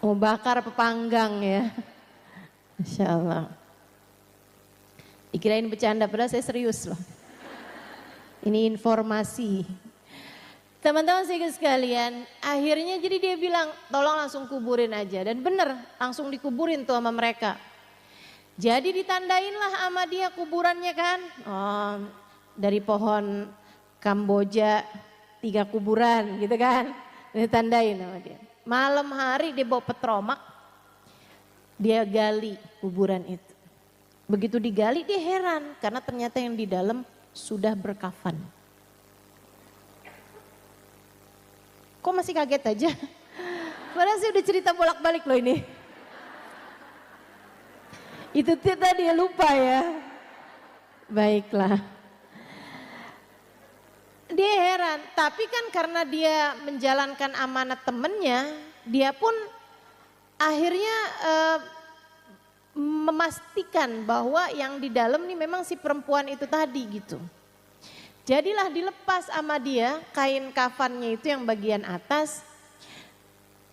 Mau bakar apa panggang ya. Masya Allah. Dikirain bercanda, padahal saya serius loh. Ini informasi. Teman-teman sekalian, akhirnya jadi dia bilang, tolong langsung kuburin aja. Dan bener, langsung dikuburin tuh sama mereka. Jadi ditandainlah sama dia kuburannya kan. Oh, dari pohon Kamboja 3 kuburan gitu kan. Ditandain sama dia. Malam hari dia bawa petromak, dia gali kuburan itu. Begitu digali dia heran karena ternyata yang di dalam sudah berkafan. Kok masih kaget aja? Padahal sih udah cerita bolak-balik loh ini. Itu tadi dia lupa ya. Baiklah. Dia heran, tapi kan karena dia menjalankan amanat temennya, dia pun akhirnya memastikan bahwa yang di dalam nih memang si perempuan itu tadi gitu. Jadilah dilepas sama dia kain kafannya itu yang bagian atas.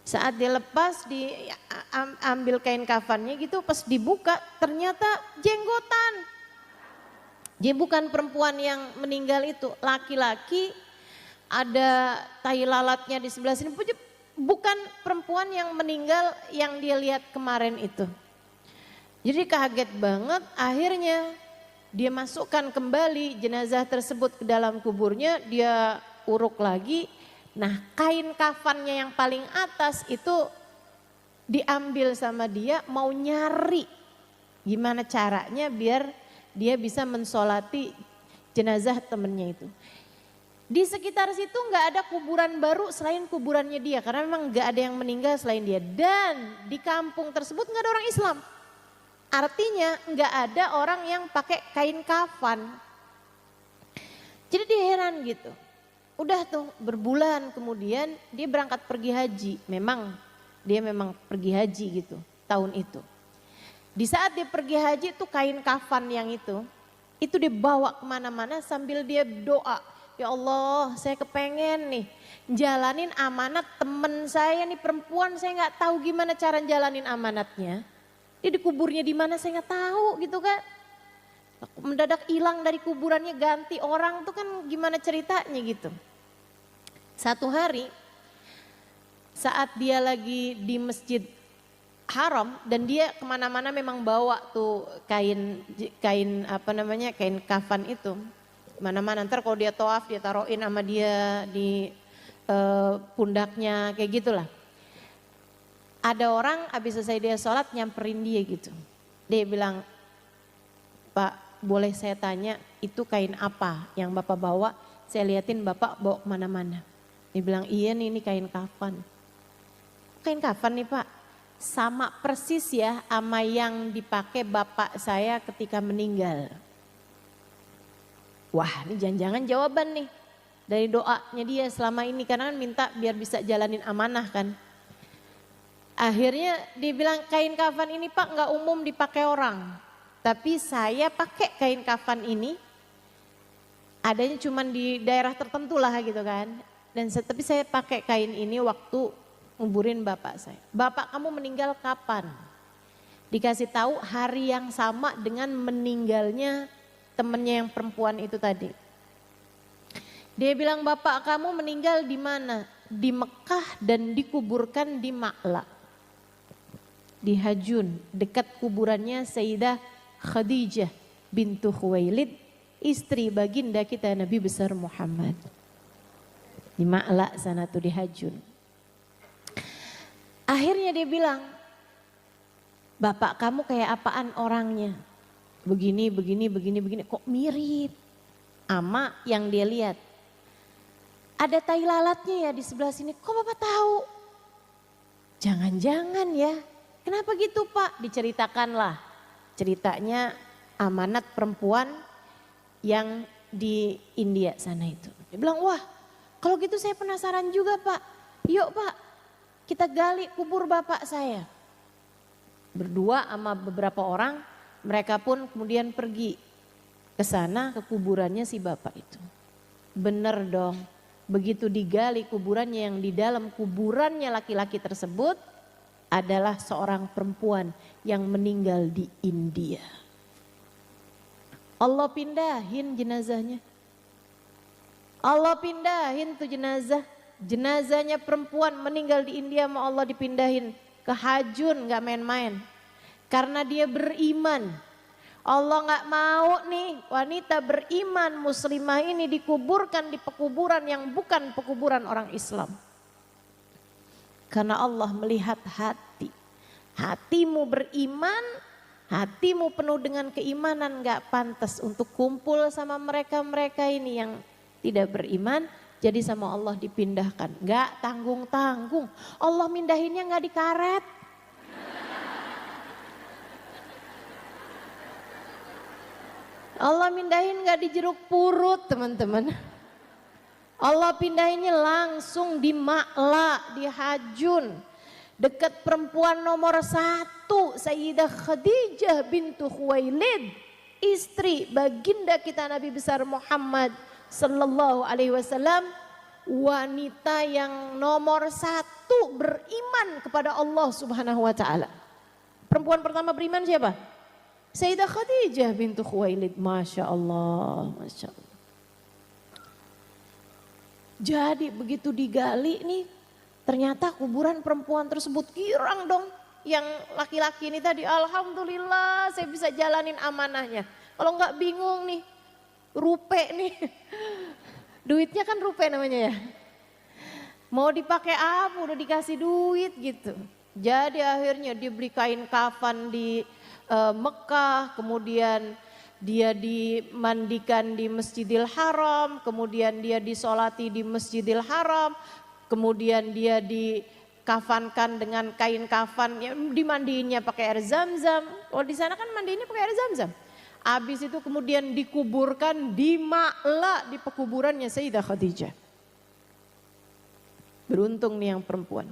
Saat dia lepas, diambil kain kafannya gitu, pas dibuka ternyata jenggotan. Dia bukan perempuan yang meninggal itu, laki-laki, ada tai lalatnya di sebelah sini. Bukan perempuan yang meninggal yang dia lihat kemarin itu. Jadi kaget banget, akhirnya dia masukkan kembali jenazah tersebut ke dalam kuburnya, dia uruk lagi. Nah, kain kafannya yang paling atas itu diambil sama dia, mau nyari gimana caranya biar dia bisa mensolati jenazah temennya itu. Di sekitar situ nggak ada kuburan baru selain kuburannya dia, karena memang nggak ada yang meninggal selain dia. Dan di kampung tersebut nggak ada orang Islam. Artinya nggak ada orang yang pakai kain kafan. Jadi dia heran gitu. Udah tuh berbulan kemudian dia berangkat pergi haji. Dia memang pergi haji gitu tahun itu. Di saat dia pergi haji tuh kain kafan yang itu dibawa kemana-mana sambil dia doa. Ya Allah, saya kepengen nih jalanin amanat temen saya nih perempuan, saya nggak tahu gimana cara jalanin amanatnya. Dia dikuburnya di mana saya nggak tahu gitu kan. Mendadak hilang dari kuburannya, ganti orang tuh kan gimana ceritanya gitu. Satu hari saat dia lagi di Masjid Haram dan dia kemana-mana memang bawa tuh kain kafan itu mana-mana. Ntar kalau dia tawaf dia taruhin sama dia di pundaknya kayak gitulah. Ada orang habis selesai dia sholat nyamperin dia gitu. Dia bilang, Pak boleh saya tanya itu kain apa yang Bapak bawa? Saya liatin Bapak bawa kemana-mana. Dia bilang iya nih ini kain kafan. Kain kafan nih Pak, sama persis ya sama yang dipakai bapak saya ketika meninggal. Wah ini jangan-jangan jawaban nih dari doanya dia selama ini, karena kan minta biar bisa jalanin amanah kan. Akhirnya dia bilang kain kafan ini Pak nggak umum dipakai orang, tapi saya pakai kain kafan ini adanya cuman di daerah tertentu lah gitu kan. Dan tapi saya pakai kain ini waktu nguburin bapak saya. Bapak kamu meninggal kapan? Dikasih tahu hari yang sama dengan meninggalnya temennya yang perempuan itu tadi. Dia bilang bapak kamu meninggal di mana? Di Mekah dan dikuburkan di Ma'la. Di Hajun, dekat kuburannya Sayyidah Khadijah bintu Khuwailid, istri baginda kita Nabi besar Muhammad. Di Ma'la sana tuh di Hajun. Akhirnya dia bilang, bapak kamu kayak apaan orangnya? Begini, kok mirip ama yang dia lihat. Ada tai lalatnya ya di sebelah sini, kok bapak tahu? Jangan-jangan ya, kenapa gitu pak? Diceritakanlah ceritanya amanat perempuan yang di India sana itu. Dia bilang, wah kalau gitu saya penasaran juga pak, yuk pak kita gali kubur bapak saya. Berdua sama beberapa orang, mereka pun kemudian pergi ke sana, ke kuburannya si bapak itu. Bener dong, begitu digali kuburannya, yang di dalam kuburannya laki-laki tersebut adalah seorang perempuan yang meninggal di India. Allah pindahin jenazahnya. Allah pindahin tuh jenazah. Jenazahnya perempuan meninggal di India sama Allah dipindahin ke Hajun, gak main-main. Karena dia beriman. Allah gak mau nih wanita beriman muslimah ini dikuburkan di pekuburan yang bukan pekuburan orang Islam. Karena Allah melihat hati. Hatimu beriman, hatimu penuh dengan keimanan, gak pantas untuk kumpul sama mereka-mereka ini yang tidak beriman. Jadi sama Allah dipindahkan, gak tanggung-tanggung. Allah mindahinnya gak dikaret. Allah mindahin gak di jeruk purut teman-teman. Allah pindahinnya langsung di Ma'la, di Hajun. Dekat perempuan nomor 1, Sayyidah Khadijah bintu Khuwailid, istri baginda kita Nabi besar Muhammad sallallahu alaihi wasallam, wanita yang nomor 1 beriman kepada Allah subhanahu wa ta'ala. Perempuan pertama beriman siapa? Sayyidah Khadijah bintu Khuwailid. Masya Allah, Masya Allah. Jadi begitu digali nih, ternyata kuburan perempuan tersebut girang dong. Yang laki-laki ini tadi, alhamdulillah saya bisa jalanin amanahnya. Kalau nggak bingung nih, rupe nih. Duitnya kan rupe namanya ya. Mau dipakai apa, udah dikasih duit gitu. Jadi akhirnya dia beli kain kafan di Mekah, kemudian dia dimandikan di Masjidil Haram, kemudian dia disolati di Masjidil Haram, kemudian dia dikafankan dengan kain kafan, ya, dimandiinnya pakai air zam-zam. Oh di sana kan mandiinnya pakai air zam-zam. Habis itu kemudian dikuburkan di Ma'la, di pekuburannya Sayyidah Khadijah. Beruntung nih yang perempuan.